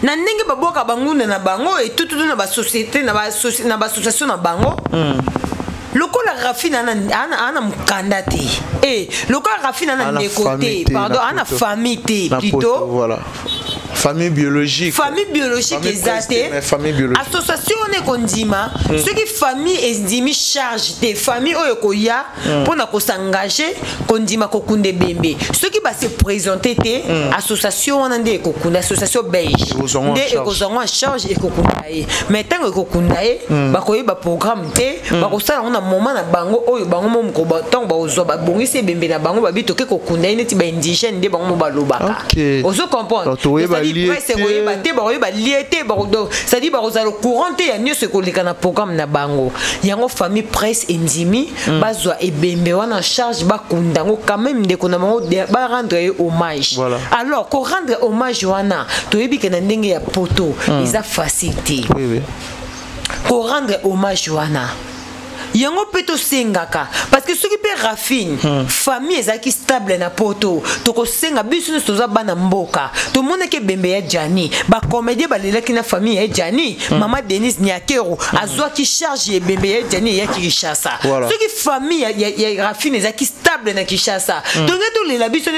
Na ndenge baboka bangunde na bango et tout na ba société na ba association na bango. Lokola Rafine ana mukandati et lokola Rafine ana nécoté pardon ana famille plutôt voilà famille biologique exacte association ne kondima ce qui famille endimi charge des familles oyo koya pour na ko s'engager kondima ko kunde bembe ce qui va se présenter té association wana nde ko kunda association belge nde ko zonga charge et ko kundaye mais tant ko kundaye ba ko ba programme té ba ko sala na moment na bango oyo bango mo ko ba tant ba ozo ba bongisi bembe na bango ba bito ke ko kundaye neti ba indigène nde bango mo ba lobaka ozo comprendre ça dit le courant ya nyo se koleka na programme na bango yango famille presse endimi bazwa ebembe wana charge ba kundango quand même de kona bango ba rendre hommage alors ko rendre hommage wana to yebi ke na ndenge ya poto eza facilité ko rendre hommage wana yango peto sengaka parce que ce qui peut Rafine famille ezaki stable na poto toko senga biso nous toza bana mboka to mona ke bembe ya Jani ba comédie ba lelaki na famille ya Jani mama Denise Nyakero azwa ki charge bembe ya Jani ya Kinshasa ce qui famille ya Rafine ezaki stable na Kinshasa to ngeto lela biso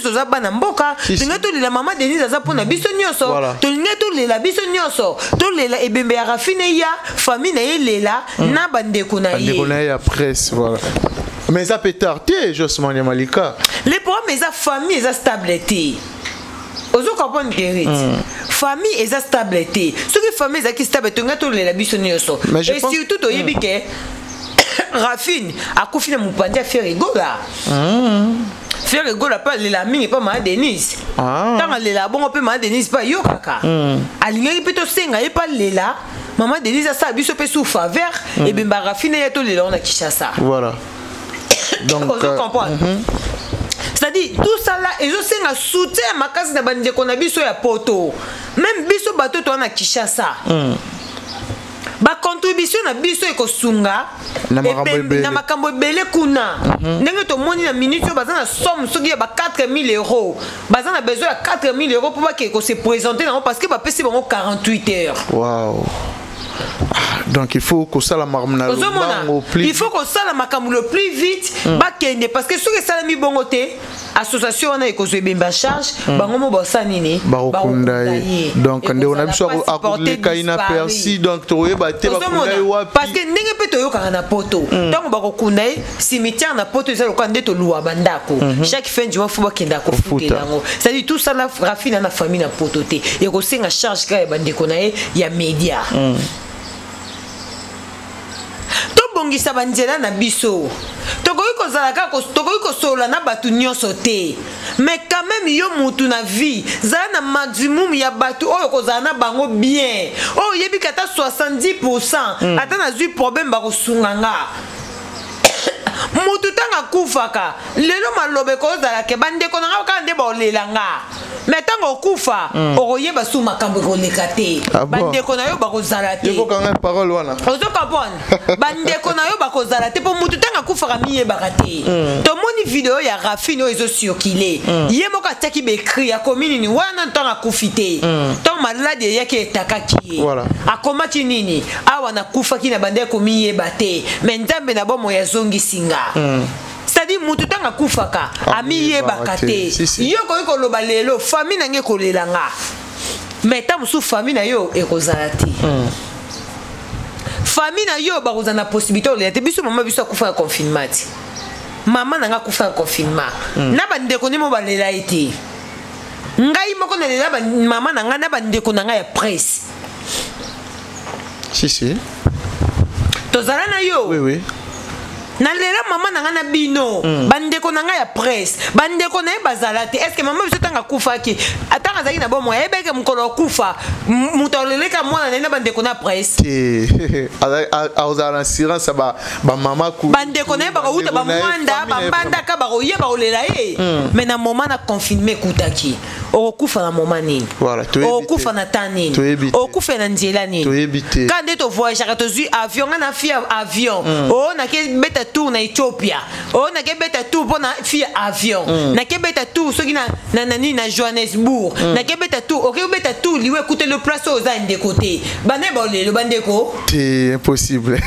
toza bana mboka to ngeto lela mama Denise aza pona biso nyoso to ngeto lela biso nyoso to lela ebembe ya Rafine ya famille na lela na bandeko na on a presse voilà mais ça peut tarder Josmane Malika les problèmes les famille les stabilité ozo comprendre guérit famille les stabilité ce que famille les stable to ngato le la biso nyoso et surtout to yibike Rafine a confiné mon pandi faire rigola faire rigola pas la mine pas ma Denise tant la bon on peut ma Denise pas yo kaka alingi plutôt senga et pas lela maman Denise a ça biso pe sous faveur et ben Rafine ya to lela on a Kinshasa voilà donc on comprend c'est-à-dire tout ça là et je sais nga soutien makasi na bande ko na biso ya poto même biso bato to na Kinshasa ba contribution na biso ekosunga na makambo ebele kuna ndenge to moni na minute yo bazana somme soki ba 4000 €, bazana besoin ya 4000 € pour ba ke ko se présenter na parce que ba pesi bango 48 heures. Waouh. Donc il faut que ça la marmona il faut que ça la makambo le plus vite ba kende parce que ce que ça la mi bongoté association na ekozwe bemba charge bango mo bossa nini ba donc nde on a biso akoule kaina persi donc to yeba te ba kundai wapi parce que ndenge pe to yoka na poto donc ba ko kundai cimetière na poto ça ko nde to luwa bandako chaque fin du mois faut ba kenda ko futelango ça dit tout ça la Rafine na famille na poto te et ko senga charge ka bandeko na ya média bongisa banzela na biso tokoki kozala kaka tokoki kosola na batu nyonso te mais quand même yo mutu na vie zala na maximum ya batu oyo kozala na bango bien oyo yebi kata 70% ata nazwi problème bakosunga nga mutu tanga kufaka lelo malobe kozala ke bandeko na nga kaka nde baolela nga mais tango kufa okoyeba su makambo koleka te bandeko na yo bakozala te yoko kanga parole wana ozo comprendre bandeko na yo bakozala te po mutu tanga kufa miyebaka te to moni video ya Rafine ezo circuler ye moko ataki be écrit ya komini ni wana tanga kufite to malade yake etakaki akomati nini awa na kufa kina bandeko miyeba te mais nzambe na bomo ya zongi singa c'est-à-dire mutu tanga kufaka amiyebaka te yoko yoko loba lelo famille nange kolelanga mais ta musu famille na yo ekozala te famille na yo bakoza na possibilité olela te biso mama biso akufa ya confinement te mama nanga akufa ya confinement na bandeko nimo balela ete ngai moko nalela mama nanga na bandeko nanga ya presse si tozala na yo oui nalela mama nanga na bino bandeko nanga ya presse bandeko na ye bazala te est ce que mama biso tanga kufaki atanga zaki na bomo ebeke mukolo kufa mutoleleka mwana na bandeko na presse azala assurance ba mama ku bandeko na ye bakouta bamwanda bambandaka bakoyeba kolela ye mais na moma na confirme kutaki okufa na moma nini okufa na ta nini okufa na nzela nini kande to voyagaka tozwi avion nga na fia avion nake beta tour na Ethiopia nake beta tour pona fia avion nake beta tour soki na Johannesburg nake beta tour oke beta tour liwe écouter le place aux de côté bane bolelo bandeko c'est impossible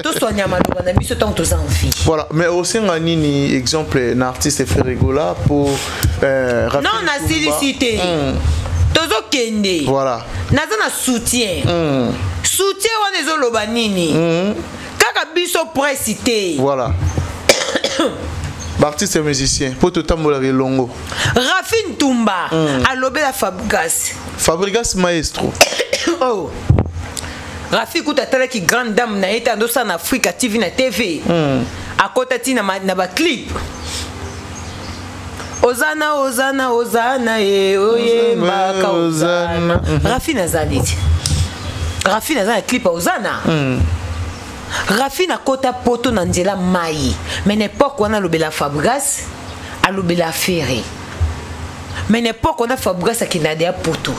to sonya maloba na biso tant aux envies voilà mais aussi nini exemple un artiste Ferregola pour non na silicité tozo kende voilà naza na soutien soutien wana ezoloba nini kaka biso précité voilà artiste et musicien pour tout tambola longo Rafine Tumba alobela Fabrigas maestro Rafi kuta tala ki grande dame na eta ndosa na Africa TV na TV akota tina na ba clip Ozana oye mbaka Ozana Rafine azaliti Rafine azana clip Ozana Rafine akota poto na nzela mai mais n'époque wana lobela Fabrigas alobela Ferré mais n'époque wana Fabrigas akinade ya poto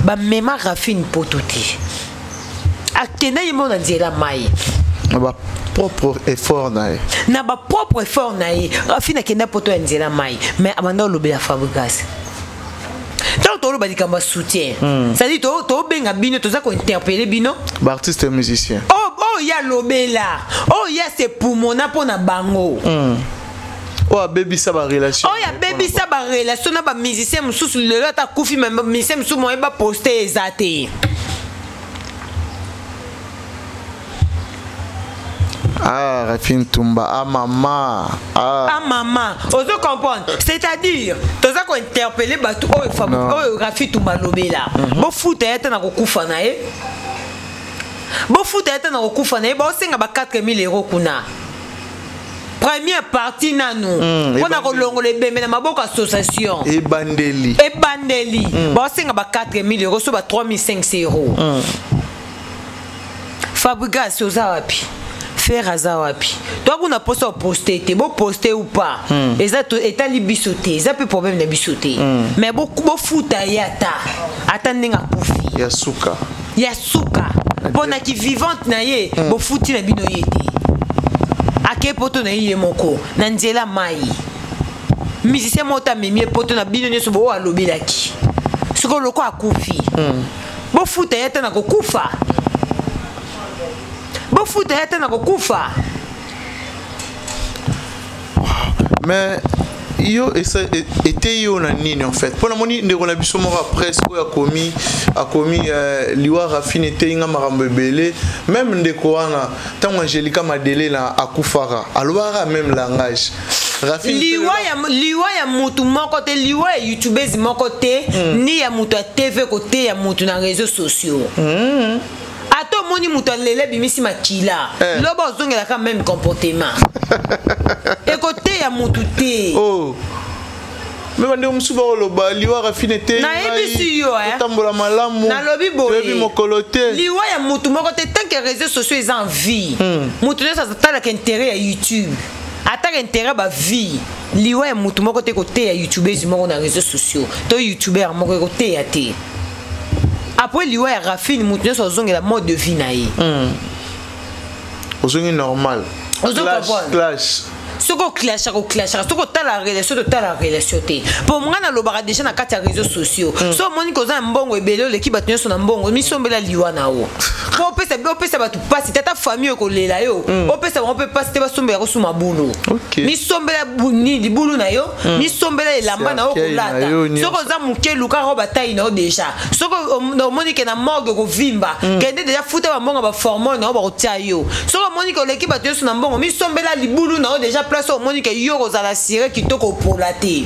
ba mema Rafine poto ti akena yemo na nzela mai ba propre effort na ba propre effort na ye Rafine akena poto ya nzela mai mais abanda lobela Fabrigas tant to loba dikamba soutien ça dit to benga bino to za ko interpeller bino ba artiste et musicien ya lobela ya c'est pour mon apona bango baby ça ba relation ya baby ça ba relation na ba musicien mususu lelo ta kufi même musicien mususu mo ba poster ezate Rafine Tumba maman ozo comprendre c'est-à-dire toza ko interpeller batu Rafine Tumba lobela bo futa eta na kokufa na ye bo futa eta na kokufa na ye bo senga ba 4000 € kuna première partie nanu pona ko longola bembe na maboko association e bandeli bo senga ba 4000 € so ba 3500 €. Fabrigas ozawapi faire azawapi toi kuna poste poster te bo poster ou pas exact état libisoté ça peut problème na bisoté mais bo futa yata atandenga kufi ya suka pona ki vivante na ye bo futi na bino yete ake poto na ye moko na nzela mai musicien mota memie poto na bino nyeso bo alobelaki siko loko akufi bo futa yata na kokufa bo futa yata na kokufa mais yo était yo na nini en fait pour la moni ndeko na biso moko presse ko a commis liwa Rafine était inga marambo belé même ndeko wana tango Angelica Madele na akufara alwara même langage Rafine liwa ya mutu moko te liwa ya youtubers moko te ni ya mutu ya TV côté ya mutu na réseaux sociaux ato moni mutu lele bimisi makila lobo zongela ka même comportement écoutez ya mutu te mais bande musuba loba liwa Rafine te na ebisi yo tambola malamu na lobi boye lobi mokolote liwa ya mutu moko te tant que réseaux sociaux ils en vie mutu ne ça tala qu'intérêt à YouTube attaque intérêt ba vie liwa ya mutu moko te côté ya YouTubers moko na réseaux sociaux to YouTuber moko côté ya te après liwa ya Rafine mutu ne so zongela mode de vie na ye ozongi normal clash soko clash soko tala relation te pour moi na lobaka déjà na kati ya réseaux sociaux so moni koza mbongo ebele leki bato nyonso na mbongo misombela liwa na o po pesa batu pasi tata famille ko lela yo opesa on peut passer ba sombela ko suma bulu misombela buni bulu na yo misombela elamba na o ko lata soko za muke luka roba taille na o déjà soko moni ke na morgue ko vimba kende déjà futa ba mbongo ba formone na o ba ko tia yo soko moni ko leki bato nyonso na mbongo misombela libulu na o déjà place au moni ke yo ko za la sire kitoko polate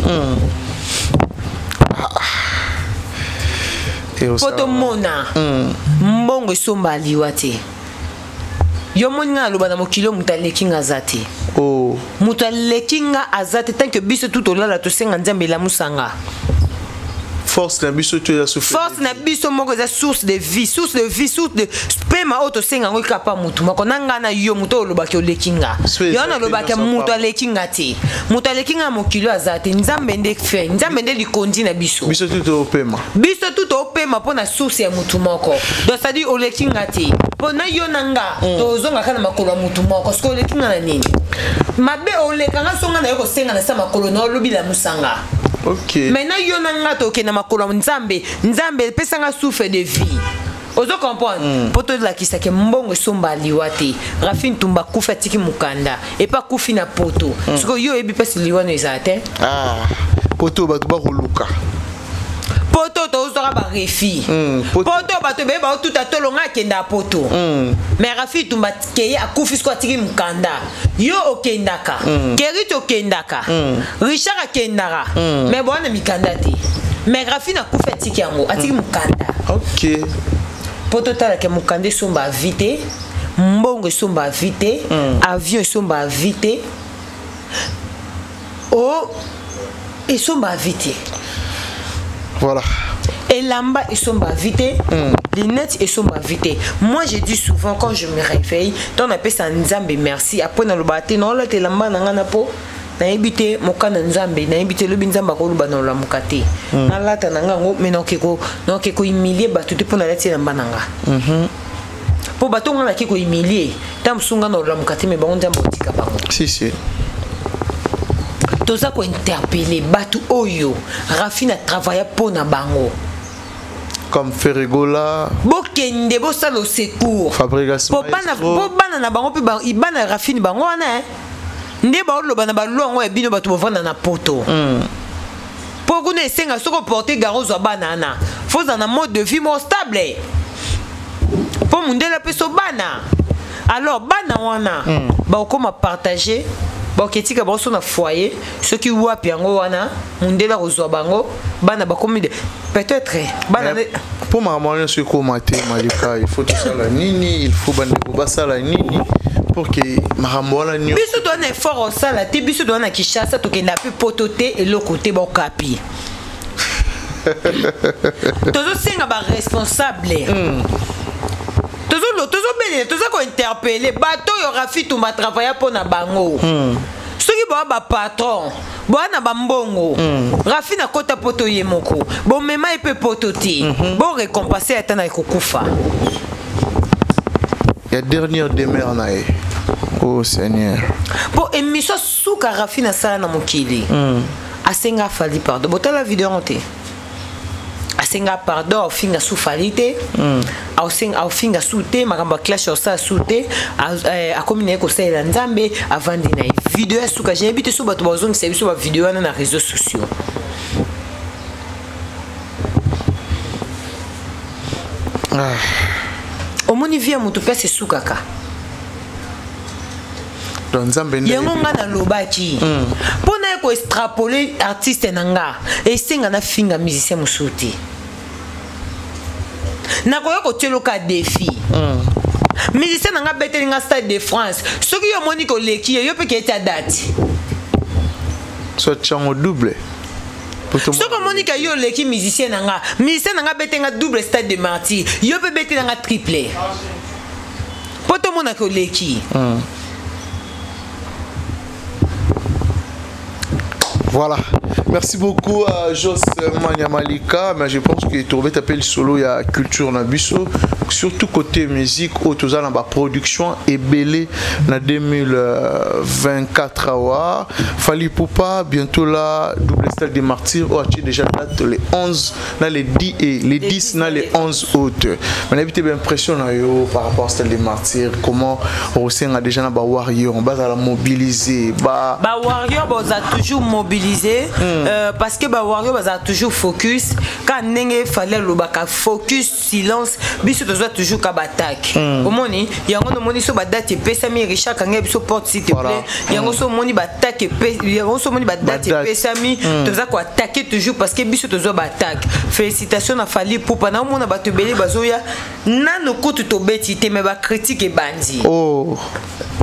poto mona mbongo esomba liwa te yo moni nga loba na mokilo mutalekinga zate mutalekinga azate tant que biso tout olala to senga nzambe la musanga force na biso to ya souffrir force na biso moko za source de vie source de spema auto senga ngo kapa mutu makonanga na yo muto olobaki olekinga yo na lobaki mutu alekinga te mutu alekinga mokilo azate nzambe nde fe nzambe nde likondi na biso tout opema pona source ya mutu moko donc ça dit olekinga te pona yo nanga tozonga kana makolo mutu moko sko olekinga na nini mabe olekanga songa na yo ko senga na sa makolo na lobi la musanga. Ok. Maintenant yo nanga toke na makolo nzambe pesanga souffle de vie. Ozo comprendre poto la kisake mbongo somba liwa te Rafine Tumba kufa tiki mukanda et pas kufi na poto parce que yo ebi pesi liwa no ezate poto batu ba koluka poto to ozora ba refi poto bato be ba tout atolonga kenda poto mais Rafine Tumba keye akufi sko tiki mukanda yo okendaka Kerito kendaka Richard akendaka mais bona mikanda te mais Rafine akufa tiki yango atiki mukanda. Ok. Poto tala ke mukande somba vite mbongo somba vite avion somba vite et somba vite voilà et lamba et somba vite les nets et somba vite. Moi je dis souvent quand je me réveille on appelle ça nzambe merci après na lobate non la te lamba na ngana po na ebité mokana nzambe na ebité lobi nzamba ko luba na lamuka te na lata na ngango mais non keko humilier batu te pona lati na bananga po bato ngana keko humilier tam sunga na lamuka te mais ba nzamba otika bango si toza ko interpeller batu oyo Rafine a travaillé pour na bango comme Ferregola bokende bo salo secours fabrication po bana na bango pe ba ibana Rafine bango wana nde ba oloba na balongo e bino bato bovanda na poto po kuna esenga soko porter garozo banana faut dans un mode de vie more stable po mundela peso bana alors bana wana ba okoma partager ba oketika ba so na foyer ceux qui wapi yango wana mundela kozwa bango bana ba komi de peut-être bana pour maman ce ko maté malika il faut tout ça la nini il faut bande ko basala nini pour que marambola ni biso doit na effort au sala te biso doit na Kishasa to kenda pe potote et le côté ba okapi tozo senga ba responsable tozo bele tozo ko interpeller bato yo Rafine Tumba travailler pour na bango soki ba patron bwana bambongo Rafine akota poto ye moko bon mema epe poto ti bon récompenser atana ekokufa la dernière demeure nae oh Seigneur pour émission souka Rafine sala na mokili asenga fali pardon botala vidéo onté asenga pardon au finga soufalité au finga souté makamba clash au sa souté a communiquer ko sala nzambe avandi na vidéo souka j'ai habité sur bato bazong c'est sur vidéo na réseaux sociaux omoni via mutu pese soukaka yango nga na lobaki pona ko extrapoler artiste nanga esenga na finga musicien musuti na koyo ko teloka défi musicien nanga betelinga Stade de France soki yo moni ko leki yo pe ke ta date soit chango double soko moni ka yo leki musicien nanga betenga double Stade de Martyr yo pe betelinga triple poto mona ko leki voilà Merci beaucoup à Jos Manyamalika, mais je pense que tu taper le solo, il y a culture na biso, surtout côté musique, où tu as la production est belée en 2024 awa. Fali Poupa, bientôt là, double stade des martyrs, où tu déjà date les 11, les 10 et les 10, les 11 août. Mais l'habitude bien impressionnant par rapport au stade des martyrs, comment on a déjà na warrior, on va la mobiliser. Warrior, on a toujours mobilisé. Parce que Warrior a toujours focus. Quand il fallait le focus, silence, biso doit toujours qu'à attaque. Au moins, il y a un moni sur date et pesami Richard quand il porte s'il te plaît. Il y a un moni attaque et il y a un moni date et pesami. Tu dois quoi attaquer toujours parce que biso doit attaque. Félicitations à Fali pour pendant mon abattu belé bazoya. Nano kotu to beti te me ba critique et bandi. Oh.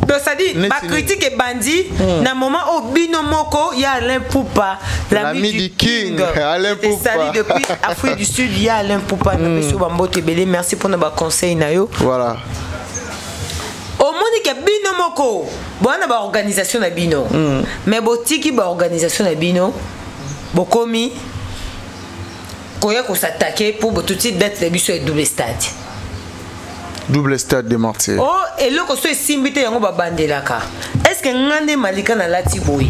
Donc ça dit, ma critique est bandit. Dans le moment où Bino Moko, il y a Alain Poupa, l'ami du King. Alain Poupa. Ça dit, depuis Afrique du Sud, il y a Alain Poupa. Merci pour nos conseils. Voilà. Au monde que Bino Moko, bon, on a une organisation de Bino. Mais botiki ba organisation de Bino, bokomi, koya ko s'attaquer pour tout de suite d'être sur le double stade. Double stade des martyrs. Oh, et là, quand tu es simbité, on va bandelaka. Est-ce que ngande malika na lati boy?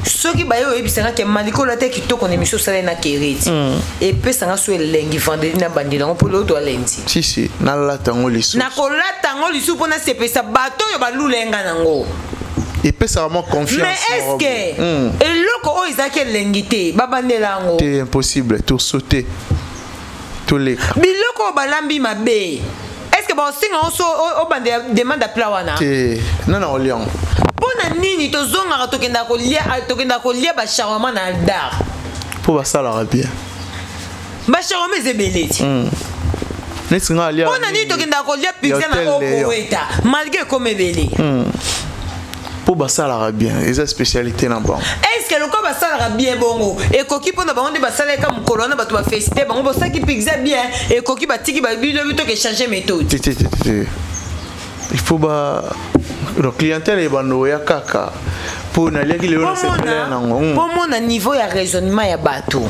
Ceux qui baillent au ebisanga que maliko la tête qui toque en émission ça na keriti. Et puis ça na soit lengi vendeli na bandela on peut l'autre lundi. Si, na la tango lisu. Na ko la tango lisu pour na sepe sa bateau yo ba lulenga nango. Et puis ça vraiment confiance. Mais est-ce que et là quand ils a quel lengité ba bandela ngo? C'est impossible, tout sauter. Tous les cas. Biloko balambi mabe. Est-ce que bon signe on demande à plawana? Non, Lyon. Pour nini to zonga tokenda ko lia ba shawama na dar. Pour ça la bien. Ba shawama zebeleti. Nesinga lia. Pour nini tokenda ko lia pizza na okoeta malgré comme belé. Pour ça la bien, les spécialités na bon. Est-ce que le corps va ça la bien bongo et coquille pour na bango de basala comme colonne ba to ba féliciter bango bo ça qui pizza bien et coquille ba tiki ba bido to que changer méthode. Il faut ba le clientèle est bando ya kaka pour na leki le na sepela nango. Pour mon niveau ya raisonnement ya bateau.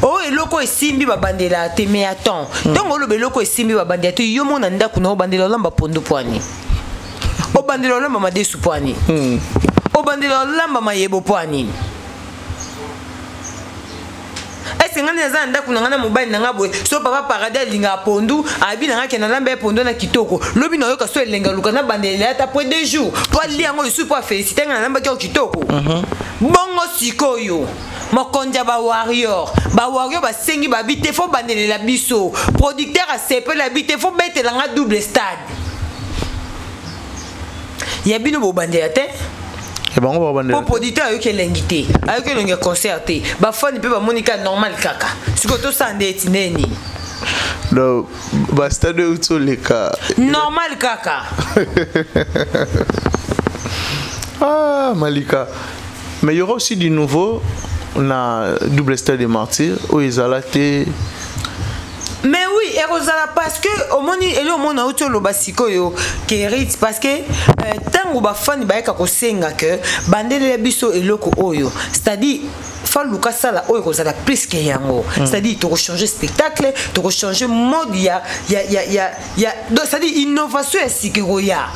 Oh et loko esimbi ba bandela te mais attends. Donc le beloko esimbi ba bandela te yo mona ndako na bandela lamba pondo poani. O bandela lamba ma desu poani. O bandela lamba ma yebo poani. Est-ce que ngana za ndako na ngana mobile na ngabwe so papa paradis linga pondu abi na ngake na lamba pondo na kitoko lobi na yoka so elenga luka na bandela ata pour 2 jours toi li yango isu pour féliciter na lamba ki kitoko bongo sikoyo mokonja ba warrior ba sengi ba bite fo bandela la biso producteur a sepe la bite fo bete la nga double stade yabino bo bandela te. Pour producteur avec l'ingité, avec le concerté, ba fan peut ba monica normal kaka. Si ko to sande etineni. Non, ba stade auto les cas. Normal kaka. Ah Malika. Mais il y aura aussi du nouveau na double stade des martyrs où ils allaient. Mais oui, et Rosala parce que au moni et le monde a autre le basiko yo kérit parce que tant ou ba fan ba ka ko senga que bandele biso et loko oyo c'est-à-dire fa luka sala oyo Rosala plus que yango c'est-à-dire tu changer spectacle tu changer mode ya donc c'est-à-dire innovation est sikoya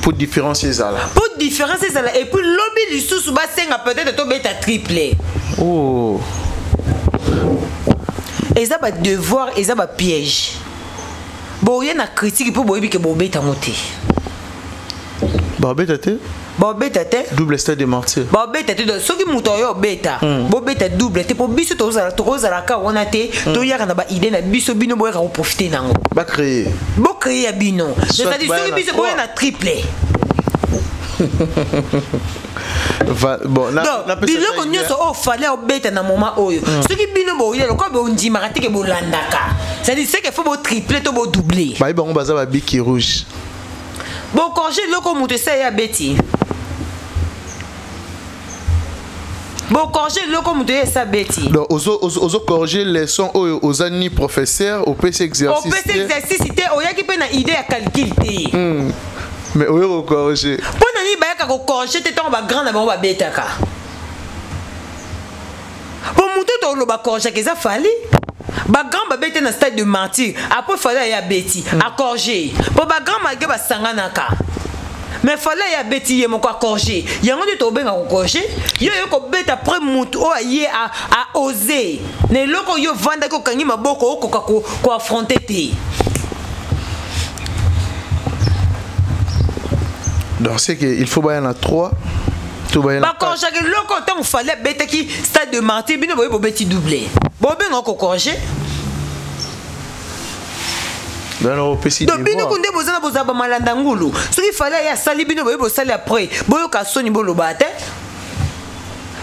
pour différencier ça là pour différencier ça là et puis lobby du sous ba senga peut-être to beta triplé oh. Et ça va devoir, et ça va piège. Bon, il y a une critique pour Bobi que Bobi est monté. Bobi était double stade des martyrs. Bobi était de ceux qui montent au bêta. Bobi était double. Tu peux biso tous à la car on a été. Tu y a une idée na biso bino boy va profiter nango. Ba créer. Bo créer bino. C'est-à-dire ceux qui biso boy na triplé. Bon, biloko nyonso o fallait obeta na moment oyo soki bino boyelo ko be ondima te ke bolandaka c'est-à-dire c'est que faut bo tripler to bo doubler ba bango baza ba biki rouge bon corriger loko muto se ya beti bon corriger loko muto sa beti donc ozo corriger les sons aux années professeur au PC exercice o yaki pe na idée ya calcul te mais oui corriger pour nani ba ka ko corriger te tant ba grand na ba betaka. Pour monter to lo ba corriger que ça fallait. Ba grand ba bete na stade de martyr. Après fallait ya beti à corriger. Pour ba grand malgré ba sanganaka. Mais fallait ya beti ye moko corriger. Yango de to benga ko corriger. Yo ko beta après mutu o ye a oser. Ne loko yo vanda ko kangi maboko ko affronter te. Donc c'est qu'il faut bailler en 3. Tout bailler en 4. Quand chaque loko tant fallait beta qui stade de martyr bino boye beti doublé. Bo benga ko corriger. Donc bino kunde bozana bozaba malanda ngulu. Ce qu'il fallait ya sali bino boye bo sali après. Boyo ka soni bo lobate.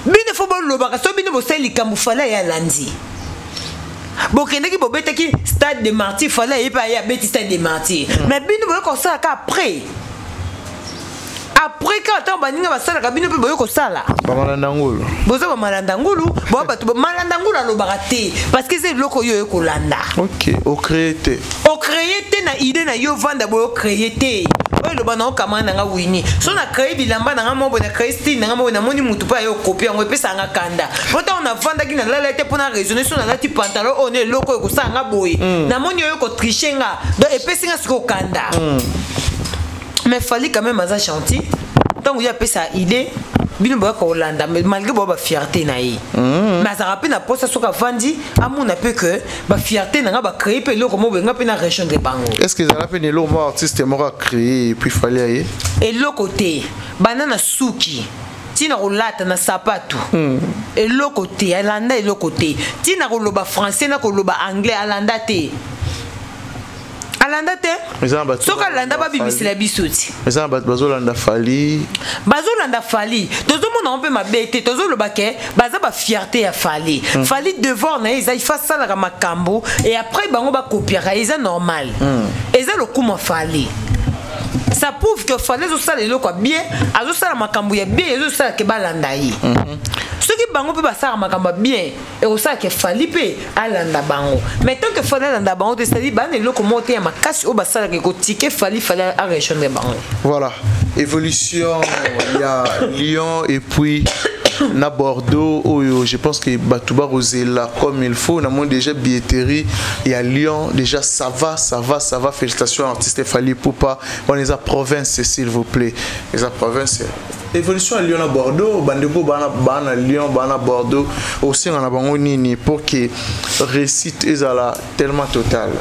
Bino fo bo lobaka so bino bo sali kambu fallait ya landi. Bo kende ki bo beta ki stade de martyr fallait ya ya beti stade de martyr. Mais bino boyo ko ça après. Après quand on baninga basala kabino pe boyo ko sala. Ba malanda ngulu. Bozo ba malanda ngulu, bo ba tu malanda ngulu alobaka te parce que c'est loko yo ko landa. OK, au créer te. Au créer te na idée na yo vanda boyo créer te. Oyo loba na okamana nga wini. So na créer bilamba na nga mo bona créer style na nga mo na moni mutu pa yo copier ngo pesa nga kanda. Bota on a vanda ki na lala te pona raisonner so na lati pantalon on est loko ko sa nga boy. Na moni yo ko tricher nga. Donc epesi nga siko kanda. Mais fallait quand même à chantier. Tant qu'il y a pas ça idée, bino ba ko Hollande mais malgré ba fierté na yi. Mais ça rappelle na poste so ka vandi, amu na peu que ba fierté na ba créer pe lo comme nga pe na région de Bango. Est-ce que ça a fait des lots artistes m'a créé et puis fallait y. Et le côté banana suki. Tina rolata na sapato. Et le côté alanda et le côté. Tina roloba français na ko loba anglais alanda te. Alanda te soka landa ba bibisi la bisoti mais ça bazolanda fali tozo mona on peut mabete tozo lo baké baza ba fierté ya fali fali devant na isa il fa ça la makambo et après bango ba copier isa normal eza le kuma fali ça prouve que fallait zo ça le quoi bien azo ça la makambo ya bien zo ça ke balanda yi ce qui bango peut passer à makamba bien et au ça que fali pe alanda bango mais tant que fallait alanda bango de c'est-à-dire ban le comment te ma casse au basala que ticket fallait à région de bango. Voilà, évolution il y a Lyon et puis na Bordeaux où je pense que Batouba Rosella comme il faut na monde déjà billetterie il y a Lyon déjà ça va félicitations artiste Fali Poupa on les a province s'il vous plaît les a province évolution à Lyon à Bordeaux bandeko bana Lyon bana Bordeaux aussi on a bango nini pour que réussite ezala tellement total.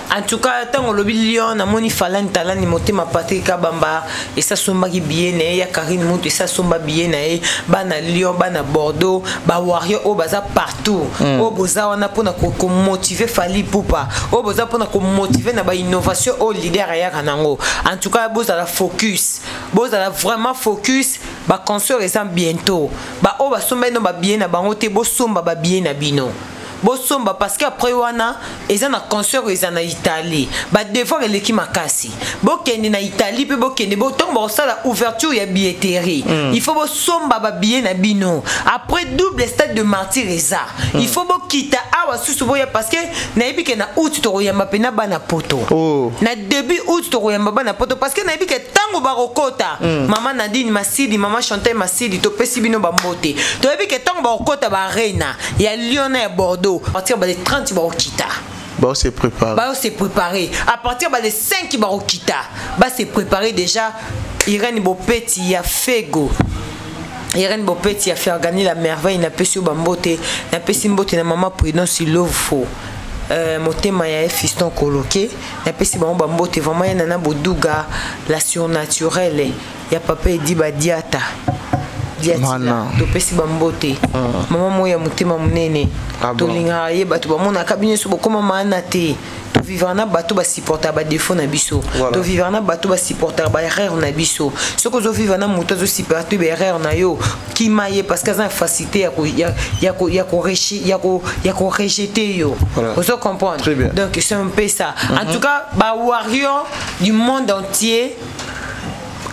En tout cas, tant que le Lyon, na moni falan talani motema Patrick Kabamba et ça somba qui bien né, ya Karine Mount et ça somba bien né, bana Lyon, bana Bordeaux, ba Warrior au baza partout. Au boza on a pour ko motiver Fali Poupa, au boza pour ko motiver na ba innovation au leader ya kanango. En tout cas, boza la focus, boza la vraiment focus, ba concert les bientôt. Ba au ba somba no ba bien na bango te bo somba ba bien na bino. Bosomba parce qu'après wana ils na concert ils en Italie ba devant l'équipe makasi bokende na Italie pe bokende boton ba sala ouverture ya billetterie il faut bosomba ba bien na bino après double stade de martyr eza il faut bokita awa susu boya parce que na yebike na août to yamba pena bana poto na début août to yamba bana poto parce que na yebike tango ba rokota maman Nadine Masidi maman Chantal Masidi to pesi bino ba mbote to yebike tango ba rokota ba reina ya Lyon et Bordeaux à partir des 30 barokita bah c'est préparé à partir des 5 barokita bah c'est préparé déjà Irène Bopeti a Fego Irène Bopeti a fait gagner la merveille na pesi bambote na pesi mbote na maman prudence Lovefo motema ya fiston coloqué na pesi bambote vraiment ya nana boduga la surnaturelle ya papa Edi Badiata Diatila to pesi bambote maman moya mutema munene to linga ye bato ba mona kabine so bokoma mana te to vivre na bato ba supporter ba défaut na biso to vivre na bato ba supporter ba erreur na biso ce que zo vivre na muto zo supporter ba erreur na yo ki maye parce que ça facilité ya ko rejeter yo vous comprenez donc c'est un peu ça en tout cas ba warrior du monde entier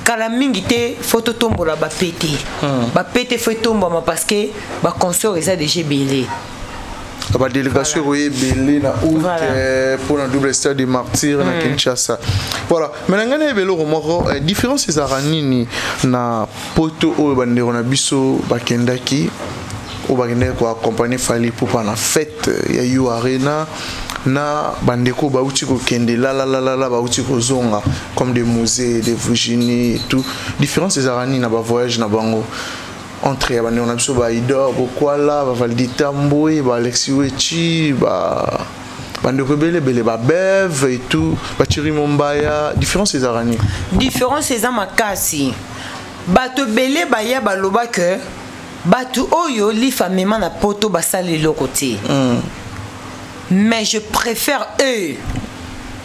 kala mingi te photo tombola ba pété ba pété photo tombola parce que ba consort eza déjà belé La délégation est belée na août pour la double stade des martyrs na Kinshasa. Voilà. Maintenant, la différence des aranini na poto o bandero na biso bakendaki o bakendaki ko accompagner Fally Ipupa na fête ya Yo Arena na bandeko bauti ko kende la bauti ko zonga comme des musées, des Virginie et tout. Différence des aranini na ba voyage na bango. Entre on a besoin d'Aïdor, Bokwala, Valdi Tamboui, Alexis Wechi, Bandeko Bele, Bev et tout, Thierry Mombaya. Différence c'est Arani. Différence c'est Amakasi. Bato Bele Baya Baloba que Bato Oyo li famement na poto basali le côté. Mais je préfère eux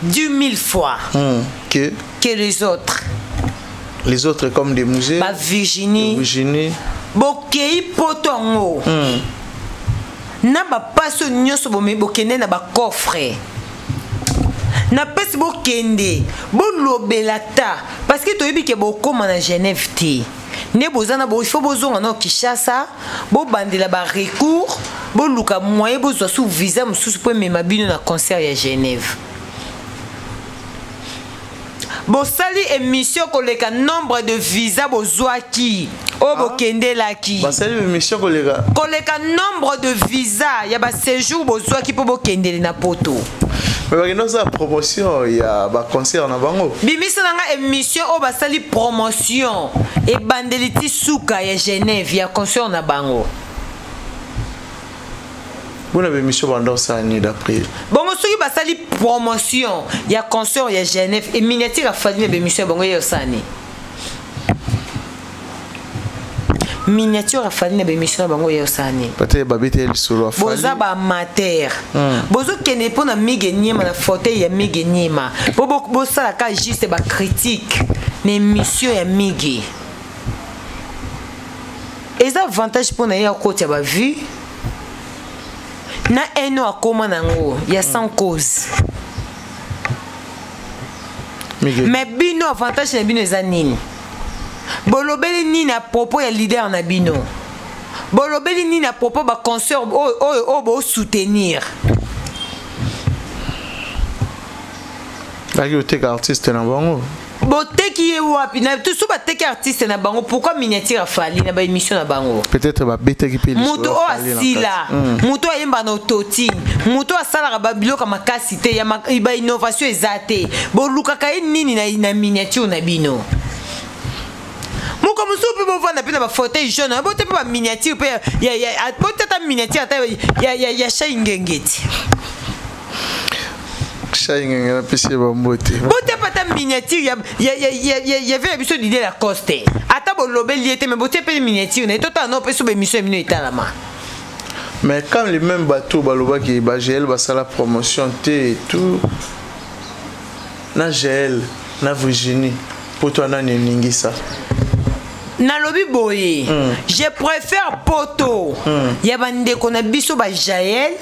10 000 fois que les autres. Les autres comme des musées. Virginie. Bokei potongo. Na ba paso nyoso bomé bokende na ba coffre. Na pesi bokende bo lobelata parce que toyebi ke bokoma na Genève ti. Ne bozana bo il faut bozonga na Kinshasa, bo bandela ba recours, bo luka moyen bo zo sous visa mususu po mema bino na concert ya Genève. Bosali émission koleka nombre de visa bozwaki o bokende laki. Bosali émission koleka nombre de visa ya ba séjour bozwaki po bokende na poto. Mais bakeno za promotion ya ba concert na bango. Bimisa nga émission o basali promotion e bandeliti suka ya Genève ya concert na bango. Vous avez mis sur pendant ça année d'après. Bon, ceux qui basali promotion, il y a concert, il y a Genève et miniature a fallu mais monsieur bon il y a ça année. Miniature a fallu mais monsieur bon il y a ça année. Peut-être babete le solo a fallu. Boza ba amateur. Bozo kene pona migenyema na fauteuil ya migenyema. Bo ça la juste ba critique. Mais monsieur ya migi. Et ça avantage pour na ya côté ba vu. Na eno akoma nango ya sans cause. Mais bino avantage na bino ezanini. Bolobeli nini à propos ya leader na bino. Bolobeli nini à propos ba concert bo soutenir. Ba yo te artiste na bango. Boteki ye wapi na tout ba teki artiste na bango pourquoi miniature a fallu na ba émission na bango peut-être ba beteki pe muto o asila muto ayemba na ototi muto asala ba biloka makasi te ya ba innovation ezate boluka kai nini na miniature na bino moko musupi bo vanda pe na ba fauteuil jaune bo te ba miniature pe ya bo te ta miniature ta ya shaingengeti Shaingengeti pesi ba mbote bo te pata miniature ya avait l'habitude d'idée la coste ata bo lobeli était mais bo te pe miniature na to ta no pe so be mission mino italama. Mais quand les mêmes bateaux baloba qui ba GL ba sala promotion et tout na GL na Virginie pour toi na ningi ça na lobi boye je préfère poto ya bande ko na biso ba Jaël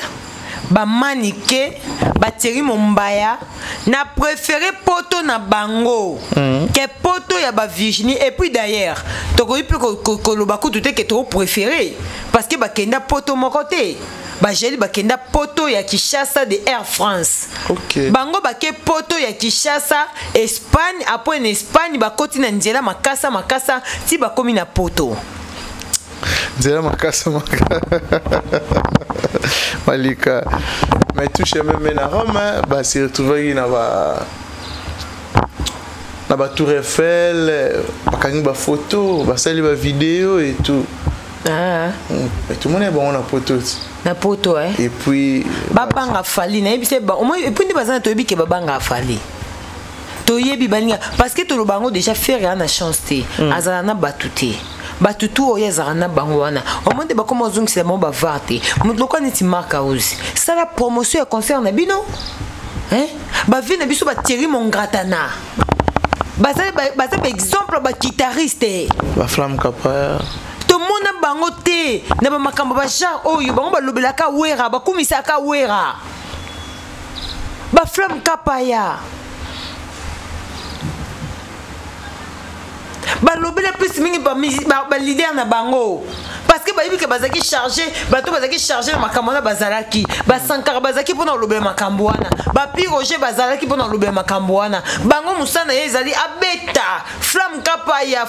ba Manike ba Thierry Mombaya na préféré poto na bango que poto ya ba Virginie et puis d'ailleurs toko ipe ko loba ko tout que trop préféré parce que ba kenda poto mon côté ba jeli ba kenda poto ya Kinshasa de Air France. OK. Bango ba ke poto ya Kinshasa Espagne après en Espagne ba koti na nzela makasa ti ba komi na poto. Nzela makasa Malika. Mais tout chez même na Rome ba se retrouver na ba Tour Eiffel, ba kangi ba photo, ba sali ba vidéo et tout. Ah. Mais tout le monde est bon na poto. Na poto Et puis babanga fali na ebise ba au moins et puis ndi bazana to yebike babanga fali. To yebi baninga parce que to lo bango déjà faire na chance té azala na batuté. Batutu oya azala na bango wana. Au moins de ba comme ozungi c'est bon ba varte. Mutloko niti marka ozi. Ça la promotion concerne na bino. Hein? Ba vi na biso ba Thierry Mongratana. Baza exemple ba guitariste. Ba Flamme Kapaya. To mona bango te na ba makambo ba Jean oyo bango ba lobelaka wera ba kumisaka wera. Ba Flamme Kapaya. Ba lobela plus mingi ba leader na bango. parce que bayibi ke bazaki chargé bato bazaki chargé na makambo na bazalaki basankara bazaki mpona olobela makambo wana bapiroge bazalaki mpona olobela makambo wana bango mosana ye ezali abeta flamme kapaya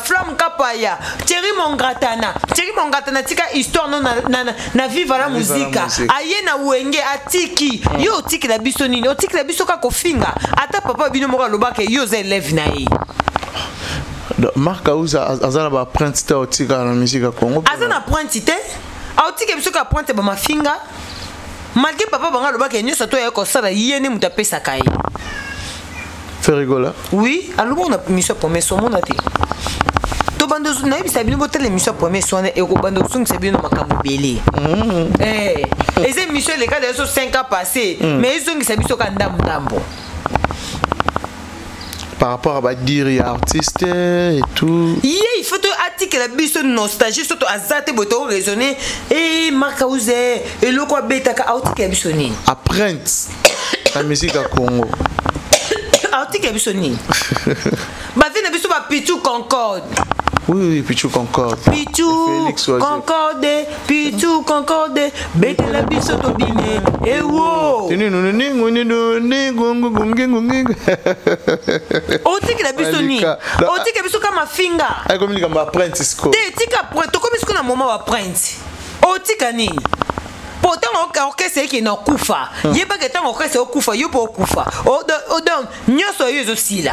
Thierry Mongatana tika histoire no na viva la musique aye na wenge atiki yo otiki la biso nini otiki la biso ka kofinga ata papa bino moko alobaka yo za élève na ye Marc Aouza azana ba print ta otika na musique ya Congo azana print te aotika biso ka print ba mafinga malgré papa banga alobaka nyo sato ya ko sala yene mutapesa kai fait rigoler oui alobo na mission promesse au monde te to bando na bisa bino botel émission promesse on e ko bando sung se bino makambo belé et ces missions les cas de 5 ans passés mais ils ont biso ka ndambo par rapport à dire il y a artiste et tout il faut te attirer la biso nostalgie surtout azate boto raisonner et Marc Aouza et le quoi beta ka attirer la biso ni après la musique à Congo attirer la biso ni ba vina biso ba Pichu Concorde oui Pichu Concorde Pichu Concorde beta la biso to bine e wo otiki la biso ni otiki biso kama finga ay comme ni kama print sco te tika print to comme na moment wa print otika nini pourtant orchestre qui na kufa yeba que tant orchestre okufa yo po okufa o donc nyoso yo ezosila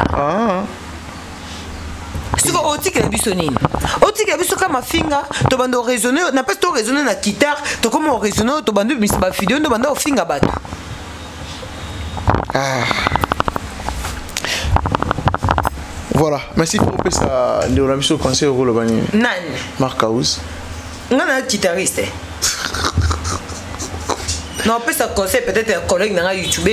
siko otiki la biso nini otiki la biso kama finga to bando raisonner na pas to raisonner na guitare to comme raisonner to bando misba video to bando finga bato voilà merci pour ça de la mission conseil au Lobani nani Marc Aouza ngana guitariste non peut ça conseil peut-être un collègue dans YouTube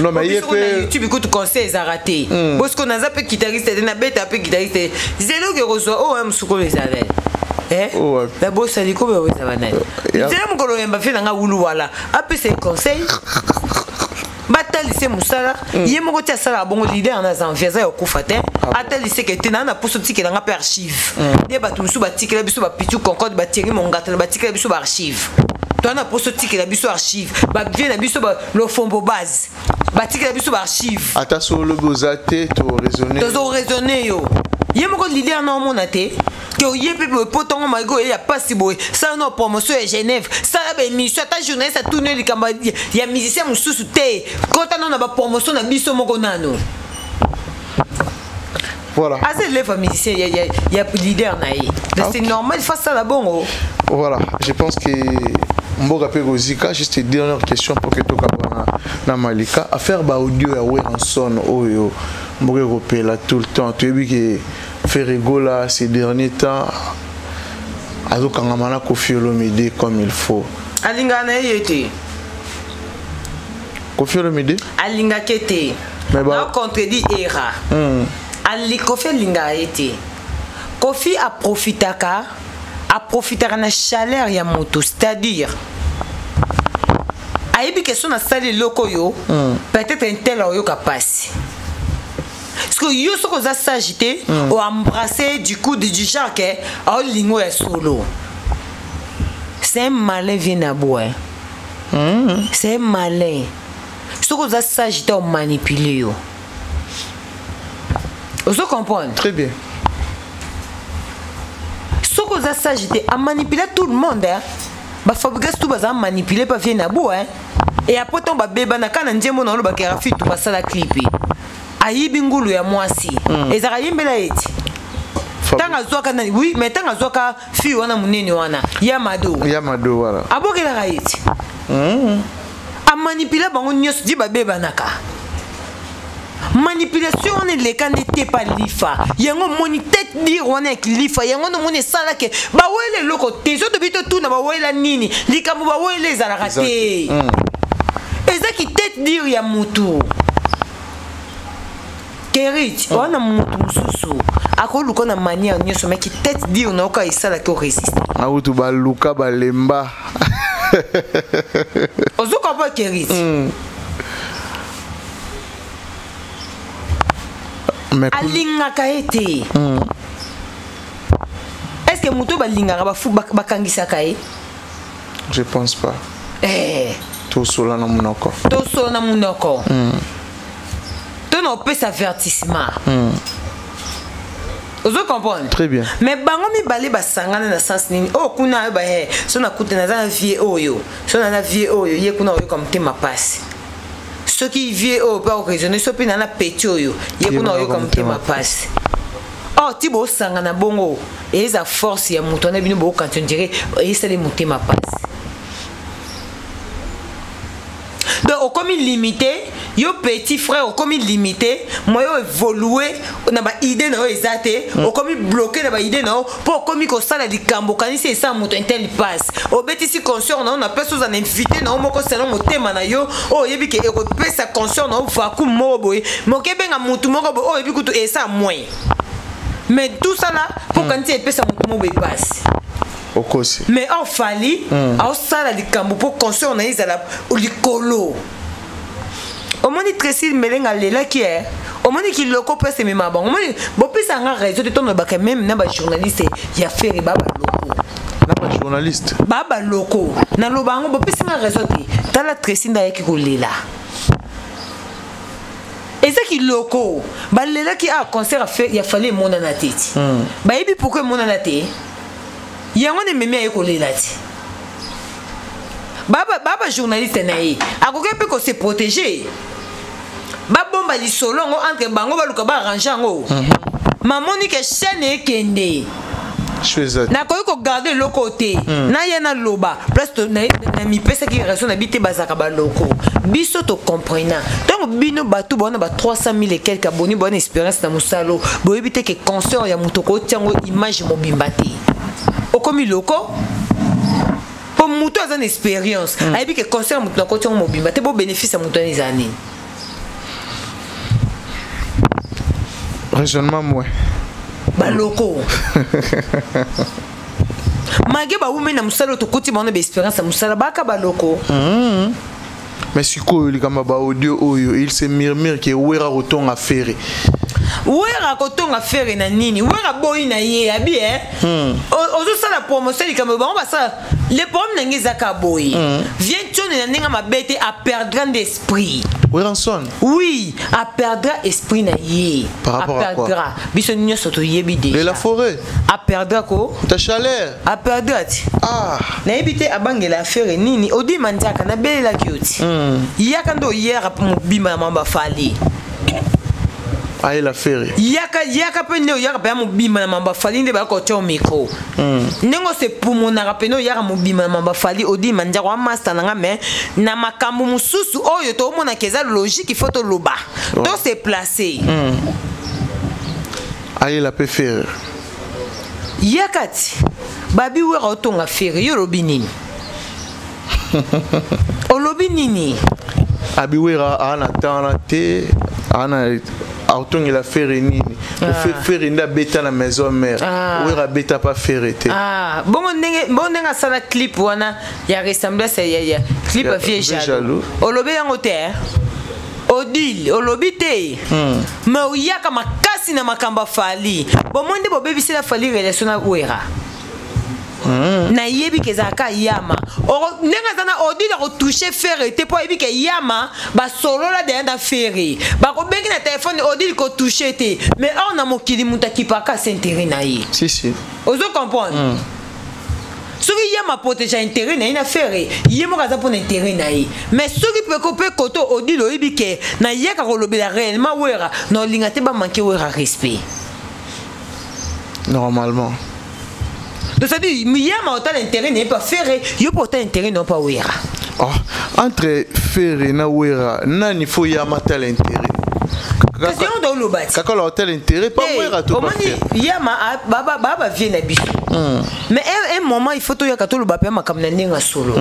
non mais il peut YouTube écoute conseil a raté parce qu'on a zappé guitariste na bête peu guitariste zéro que reçoit oh am suko les avait la bosse ali ko be za banani zéro mukolo yamba fait nga wulu wala après c'est conseil batali se musala ye moko tia sala bongo leader na zanviaza ya kufa te atali se que na poso tikela nga pe archive de batu musu batikela biso ba Pichu Concorde ba Thierry Mongatana batikela biso ba archive to na poso tikela biso archive ba bien na biso ba lo fombo base batikela biso ba archive ata solo bozate to raisonner yo ye moko leader na mona te que ye pepe potongo mago ya pasi boy ça no promotion à Genève ça la émission ta journée ça tourner les kamba ya musicien mususu te quand on a ba promotion na biso moko nano voilà assez les musicien ya leader na yi c'est normal face ça la bongo voilà je pense que Mboga Pegozika juste une dernière question pour que toka na Malika à faire ba audio ya Weranson oyo Mboga repela tout le temps tu as vu que fait rigoler ces derniers temps azo kangamana Koffi Olomide comme il faut alinga na yete Koffi Olomide alinga kete mais ba contredit era ali Koffi alinga yete Koffi a profitaka na chaleur ya moto c'est-à-dire aibi question na sali loko yo peut-être un tel yo capacité parce que yo soko za s'agiter ou embrasser du coup du genre que au lingo est solo c'est un malin vient à boire c'est un malin soko za s'agiter ou manipuler yo vous comprenez très bien soko za s'agiter à manipuler tout le monde ba fabriquer tout baza manipuler pas vient à boire et après ton ba beba na kana njemo na lo ba kerafi tout ba sala clip ayibi ngulu ya mwasi ezaka yimbela eti tanga zoka na oui mais tanga zoka fi wana munene wana yamado voilà abokela ka eti a manipuler bango nyos di ba beba naka manipulation ne le kan n'était pas lifa yango moni tête dire wana ki lifa yango no moni sala ke ba wele loko tezo to bito tu na ba wela nini likamu ba wele za la raté ezaki tête dire ya mutu Kerit wana mutu mususu akoluka na manière nyoso mais ki tête dire na oka isala ko résister autu ba luka ba lemba ozuka ba Kerit alinga kaete est-ce que muto balingara bafu bakangisaka ye? Je pense pas. To solo na munoko. To no peut avertissement. Vous comprenez? Très bien. Mais bango mi balé basangana na sens nini? Oh kuna ba he. So na kutena za vie oyo. So na vie oyo ye kuna oyo comme te ma passe. Ce qui vie oyo pas raisonner so pe na petit oyo. Ye kuna oyo comme te ma passe. Oh tibo sangana bongo. Et eza force ya muto na bino bo quand on dirait et ça les monter ma passe. Donc au comme limité, yo petit frère au comme limité, moi yo évoluer na ba idée na ezate, au comme bloqué na ba idée na pour comme ko sala likambo kanisi ça moto intel passe. Au beti si conscient na on a personne en invité na moko selon motema na yo, oh yebi ke ko pesa conscient na fa ku moboy, mo ke benga mutu moko oh yebi kutu et ça moins. Mais tout ça là pour quand tu pesa mutu moboy passe. Mais on fallait au sala likambo pour conscient na izala likolo. Au moins Tracy melenga lela qui est au moins qui loko pese mema bon au moins bo pesa nga réseau de ton ba quand même na ba journaliste ya faire baba loko na ba journaliste baba loko na lo bango bo pesa nga réseau ti tala Tracy nda yaki ko lela et ça qui loko ba lela qui a concert à faire ya fallait mon na tete ba yebi pourquoi mon na tete yango ne meme ay ko lela ti baba journaliste naï a ko peut se protéger ba bomba li solongo entre bango ba luka ba arranger ngo mamoni ke chaîne kende na ko garder le côté na yana loba place na mi pesa ki raison habiter bazaka ba loko biso to comprenant donc bino batu bona ba 300 000 et quelques abonnés bonne expérience na musalo bo éviter que concert ya mutoko tiango image mobimbati o komi loko pour muto azan expérience aibi que concert muto ko tiango mobimbati bo bénéfice à muto les années raisonnement moi baloko mage ba wumena musalo to kuti bona be expérience musala baka baloko mais siko li kama ba audio oyo il se murmure que wera roton affaire wera roton affaire na nini wera boy na ye abi ozo sala promotion li kama ba ça le problème n'engeza ka boy vient tone na ninga mabete a perdre d'esprit Weranson oui a perdre esprit na ye par rapport à quoi biso nyo soto yebi déjà la forêt a perdre ko ta chaleur a perdre na ebité abangela affaire nini odi manjaka na belela kioti yaka ndo yera bima mamba fali aïe la ferre yaka pe ne yaka pe mobima mamba fali nde ba ko tio micro nengo se pour mon rapeno yaka mobima mamba fali odi manja kwa master nanga me na makambo mususu oyo to mona keza logique il faut to loba to se placer aïe la pe ferre yakati babi wera otonga ferre yo lobi nini olobi nini abi wera ana tana te ana autant il a fait nini pour faire une bêta la maison mère wera bêta pas faire été bon ndenga sala clip wana ya ressemblance ya clip a vie jaloux olobi yango te odile olobi te mais uyaka makasi na makamba fali bon monde bo bebisi la fali relation na wera na yebi ke zaka yama nenga zana odile ko toucher faire te po yebi ke yama ba solo la de faire ba ko bengi na téléphone odile ko toucher te mais on a mokili mutaki paka s'intérêt na yi si ozo comprendre soki yama protéger intérêt na ina faire yemo kaza pour intérêt na yi mais soki pe ko pe koto odile yebi ke na yeka ko lobela réellement wera no linga te ba manquer wera respect normalement. Donc ça dit, il y a un intérêt n'est pas faire, il y a pourtant intérêt non pas ouera. Entre faire et na ouera, nan il faut y avoir tel intérêt. Question dans le bâti. Quand on a tel intérêt, pas ouera tout. Il y a baba vient na biso. Mais un moment il faut to ya katolo bapé ma comme na nenga solo.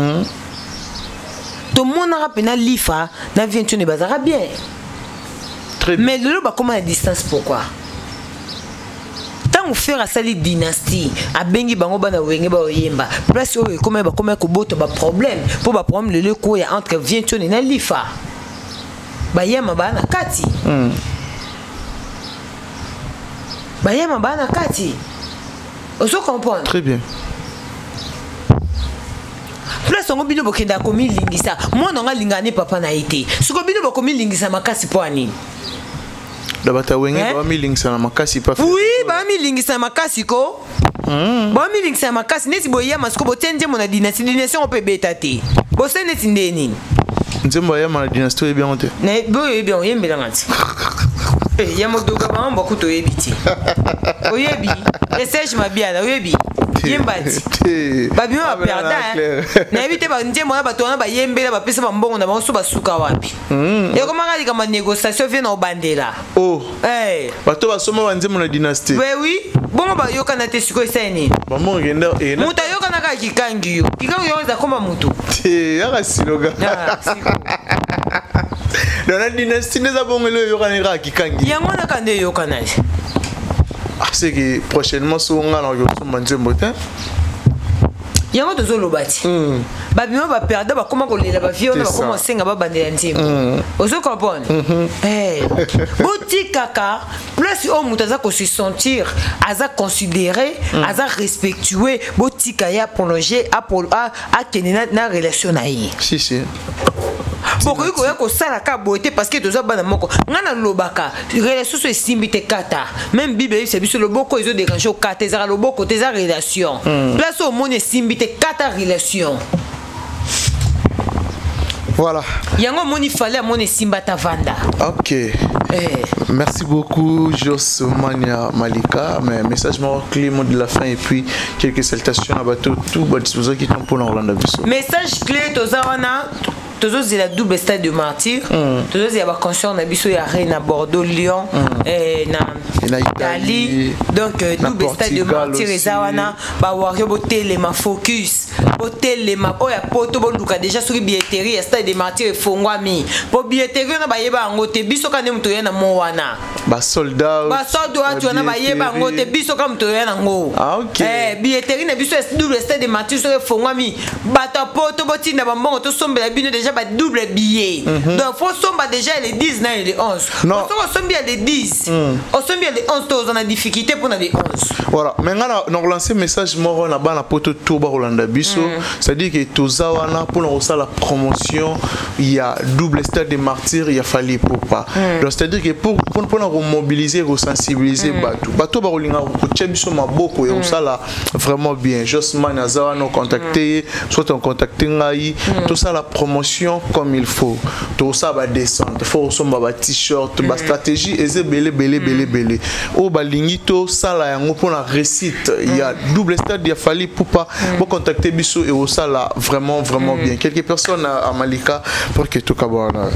Tout le monde a pena lifa, na vient tu ne bazara bien. Très bien. Mais le ba comment la distance pourquoi? Tant faire à sali dynastie a bengi bango bana wenge ba oyemba place oyo comme ko boto ba problème pour ba problème le ko ya entre viento na lifa ba yema bana kati ba yema bana kati Oso comprendre. Très bien. Plus on bino bokenda komi lingisa. Moi non lingane papa na été. Ce ko bino bokomi lingisa makasi po ani. Dabata wenge ba mi lingisa na makasi pa. Oui, ba mi lingisa makasi ko. Ba mi lingisa makasi neti boya masko botenje mona dynastie on peut betati. Bo se neti ndeni. Nzembo ya ma dynastie bien monté. Ne boye bien yembela ngati. Ya modoka ba mbo kuto yebiti. Oyebi, essaye ma biala oyebi. Yembati. Babi ma perda. Na ebite ba nzembo na bato na ba yembela ba pesa ba mbongo na ba so ba suka wapi. Ya koma kali kama négociation vient au bandela. Oh. Eh. Bato ba soma nzembo na dynastie. Oui. Bongo ba yoka na te siko eseni. Ba mo ngenda e na. Muta yoka na ka kikangi yo. Kikangi yo za koma mutu. Ya ka siloga. Dans la dynastie des abongelo yoka na ka kikangi. Yango na kande yoka na. C'est que prochainement si on a un nzembo te. Yango tozo lobati. Babima ba perda ba koma kolela ba vie on ba koma senga ba bandela nzembo. Ozo comprendre. Eh. Boti kaka plus o mutaza ko se sentir aza considéré, aza respectué, boti kaya prolonger a kenena na relation na yi. Si. Pourquoi ko yako sala ka beauté parce que toza bana moko ngana lobaka relation so esimbi te kata même bible c'est biso loboko ezo déranger kata ezara loboko te za relation place au monde esimbi te kata relation. Voilà. Yango moni fallait mon esimba ta vanda. OK. Merci beaucoup Josmania Malika, mais message clé mot de la fin et puis quelques salutations à bateau tout bon disposant qui sont pour Orlando Bisso. Message clé tozawana toujours c'est la double stade de martyr. Toujours il y a pas conscient na biso ya Rennes à Bordeaux, Lyon et na Italie. Donc double stade de martyr et zawana ba wario botel ma focus. Botel ma oya poto boluka déjà sur billetterie stade de martyr fongwami. Po billetterie na ba yeba ngote biso kana mto yana mowana. Ba soldat tu na ba yeba ngote biso kana mto yana ngo. Ah OK. Billetterie na biso double stade de martyr sur fongwami. Bata poto botinda ba mbongo to sombela bino déjà ba double billet. Donc faut somba déjà les 10 na les 11. Non. On somba les 10. On somba les 11 to on a difficulté pour les 11. Voilà, maintenant on lancer message moro na bana poto toba Rolanda Bisso, c'est-à-dire que tozawana pour la promotion, il y a double stade de martyrs, il y a fallu pour pas. Donc c'est-à-dire que pour mobiliser, sensibiliser bato ba rolinga ko tchebiso maboko et ça là vraiment bien. Josman Azawa nous contacter, soit on contacter ngai, tout ça la promotion comme il faut. Tout ça va descendre, faut somba ba t-shirt, ba stratégie et belé. O ba lingito ça là yango pour la réussite, il y a double stade, il y a fallu pour pas pour contacter Bisso et ça là vraiment bien. Quelques personnes à Malika pour que tout cabana.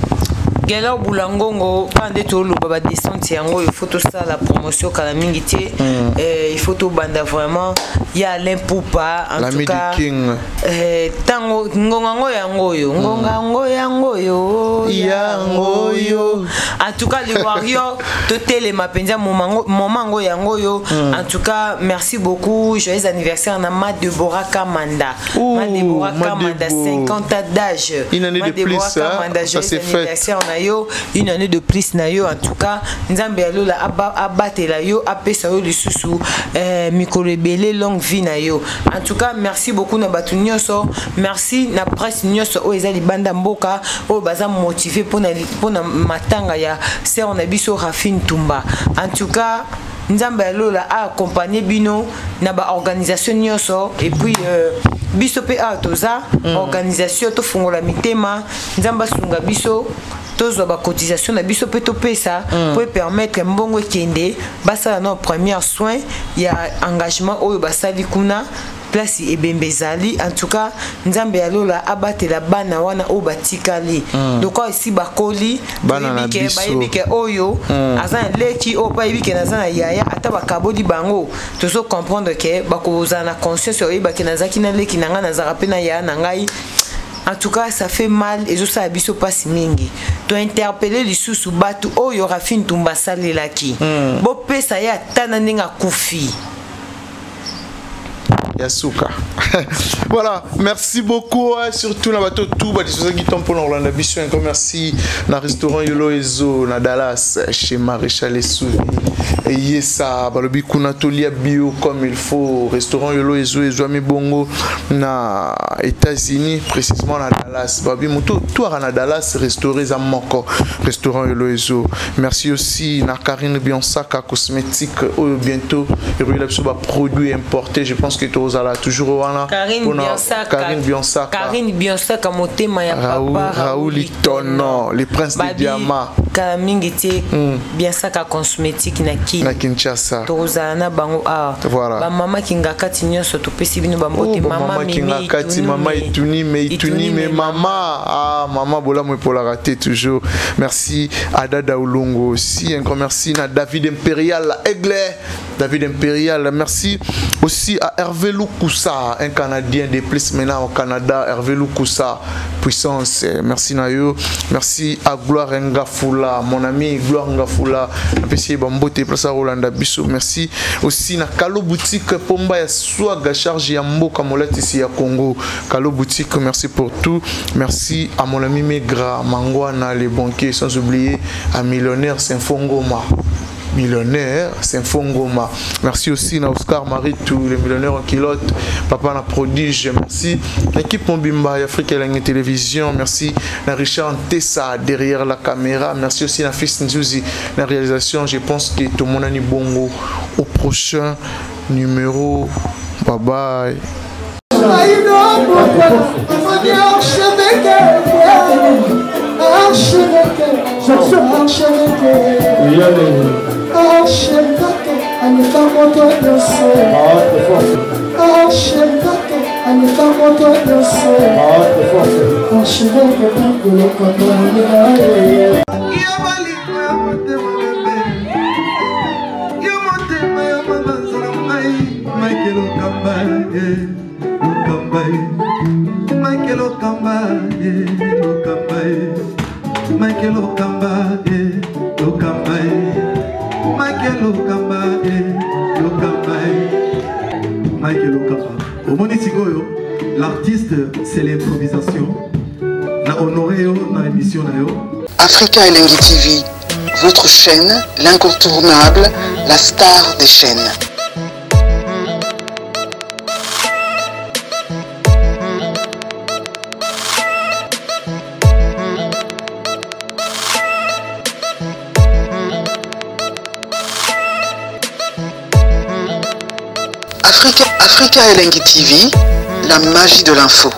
Gela Boulangongo, quand de tout le baba descente, il faut tout ça la promotion calamité. Il faut tout banda vraiment. Il y a l'impoupa en tout cas. Tango ngongango yangoyo, yangoyo. En tout cas les warriors, tout les mapendia moment yangoyo. En tout cas merci beaucoup. Joyeux anniversaire à Ma Deborah Kamanda. Ma Deborah Kamanda 50 ans d'âge. Une année de plus, ça c'est fait. Une année de plus na yo en tout cas nzambe alo la abatela yo apesa yo lisusu mikolo ebele longue vie na yo en tout cas merci beaucoup na batu nyonso merci na presse nyonso o ezali banda mboka o baza motivé pona matanga ya sœur na biso Rafine Tumba en tout cas nzambe alo la accompagner bino na ba organisation nyonso et puis biso pe atoza organisation to fungola mitema nzamba sunga biso tozo ba cotisation na biso pe to pesa pour permettre mbongo kende basa na premier soin ya engagement oyo basali kuna place ebembezali en tout cas nzambe alola abatela bana wana o batikali donc ici bakoli bana bayebike oyo azana leki o bayebike nazana yaya ata bakabodi bango tozo comprendre que bakoza na conscience oyebake nazaki na leki nanga nazaka pe na yaya na ngai. En tout cas, ça fait mal et je sais abiso pas mingi. Tu interpeller les sous batu oh y aura fin tumba sale laki. Bo pesa ya tana ninga kufi. Yasuka. Voilà, merci beaucoup. Surtout, na bato tout ba disons qui tombe pour Orlando Bichon. Encore merci na restaurant Yolo Ezo na Dallas chez Maréchal Essouvi. Et yesa balobi kuna tolia bio comme il faut. Restaurant Yolo Ezo Ami Bongo na États-Unis, précisément na Dallas. Babi muto tout na Dallas restauré za moko. Restaurant Yolo Ezo. Merci aussi na Karine Bionsaka cosmétique bientôt il y a produits importés. Je pense que tu as toujours Karine Bionsaka motema ya papa Raoul Itono, les princes des diamants. Kamingiti Bionsaka cosmétique na Kinshasa. Tozana bango a. Voilà. Ba mama kingakati nyoso topesi bino bambote mama kingakati mama ituni mais mama ah mama bola mo pour la rater toujours. Merci à Dada Ulungo aussi, un grand merci à David Impérial Aigle. David Impérial, merci aussi à Hervé Loukoussa, un Canadien déplacé maintenant au Canada. Hervé Loukoussa, puissance, merci Nayo. Merci à Gloire Ngafoula, mon ami Gloire Ngafoula, merci Bambote Plaza Rolanda Bissou. Merci aussi à Kalo Boutique Pomba ya Swaga charge Yambo Kamolati ici à Congo. Kalo Boutique, merci pour tout. Merci à mon ami Megra Mangwana, les banquiers, sans oublier à Millionnaire Saint-Fongoma. Millionnaire, c'est Fongoma. Merci aussi à Oscar Marie, tous les millionnaires en kilote. Papa na prodige, merci. L'équipe Mombimba, Afrique et la télévision. Merci à Richard Tessa derrière la caméra. Merci aussi à Fils Nzouzi, la réalisation. Je pense que tout le monde a bongo au prochain numéro. Bye bye. L'artiste, c'est l'improvisation. Africa Elengi TV, votre chaîne, l'incontournable, la star des chaînes. Africa Elengi TV, la magie de l'info.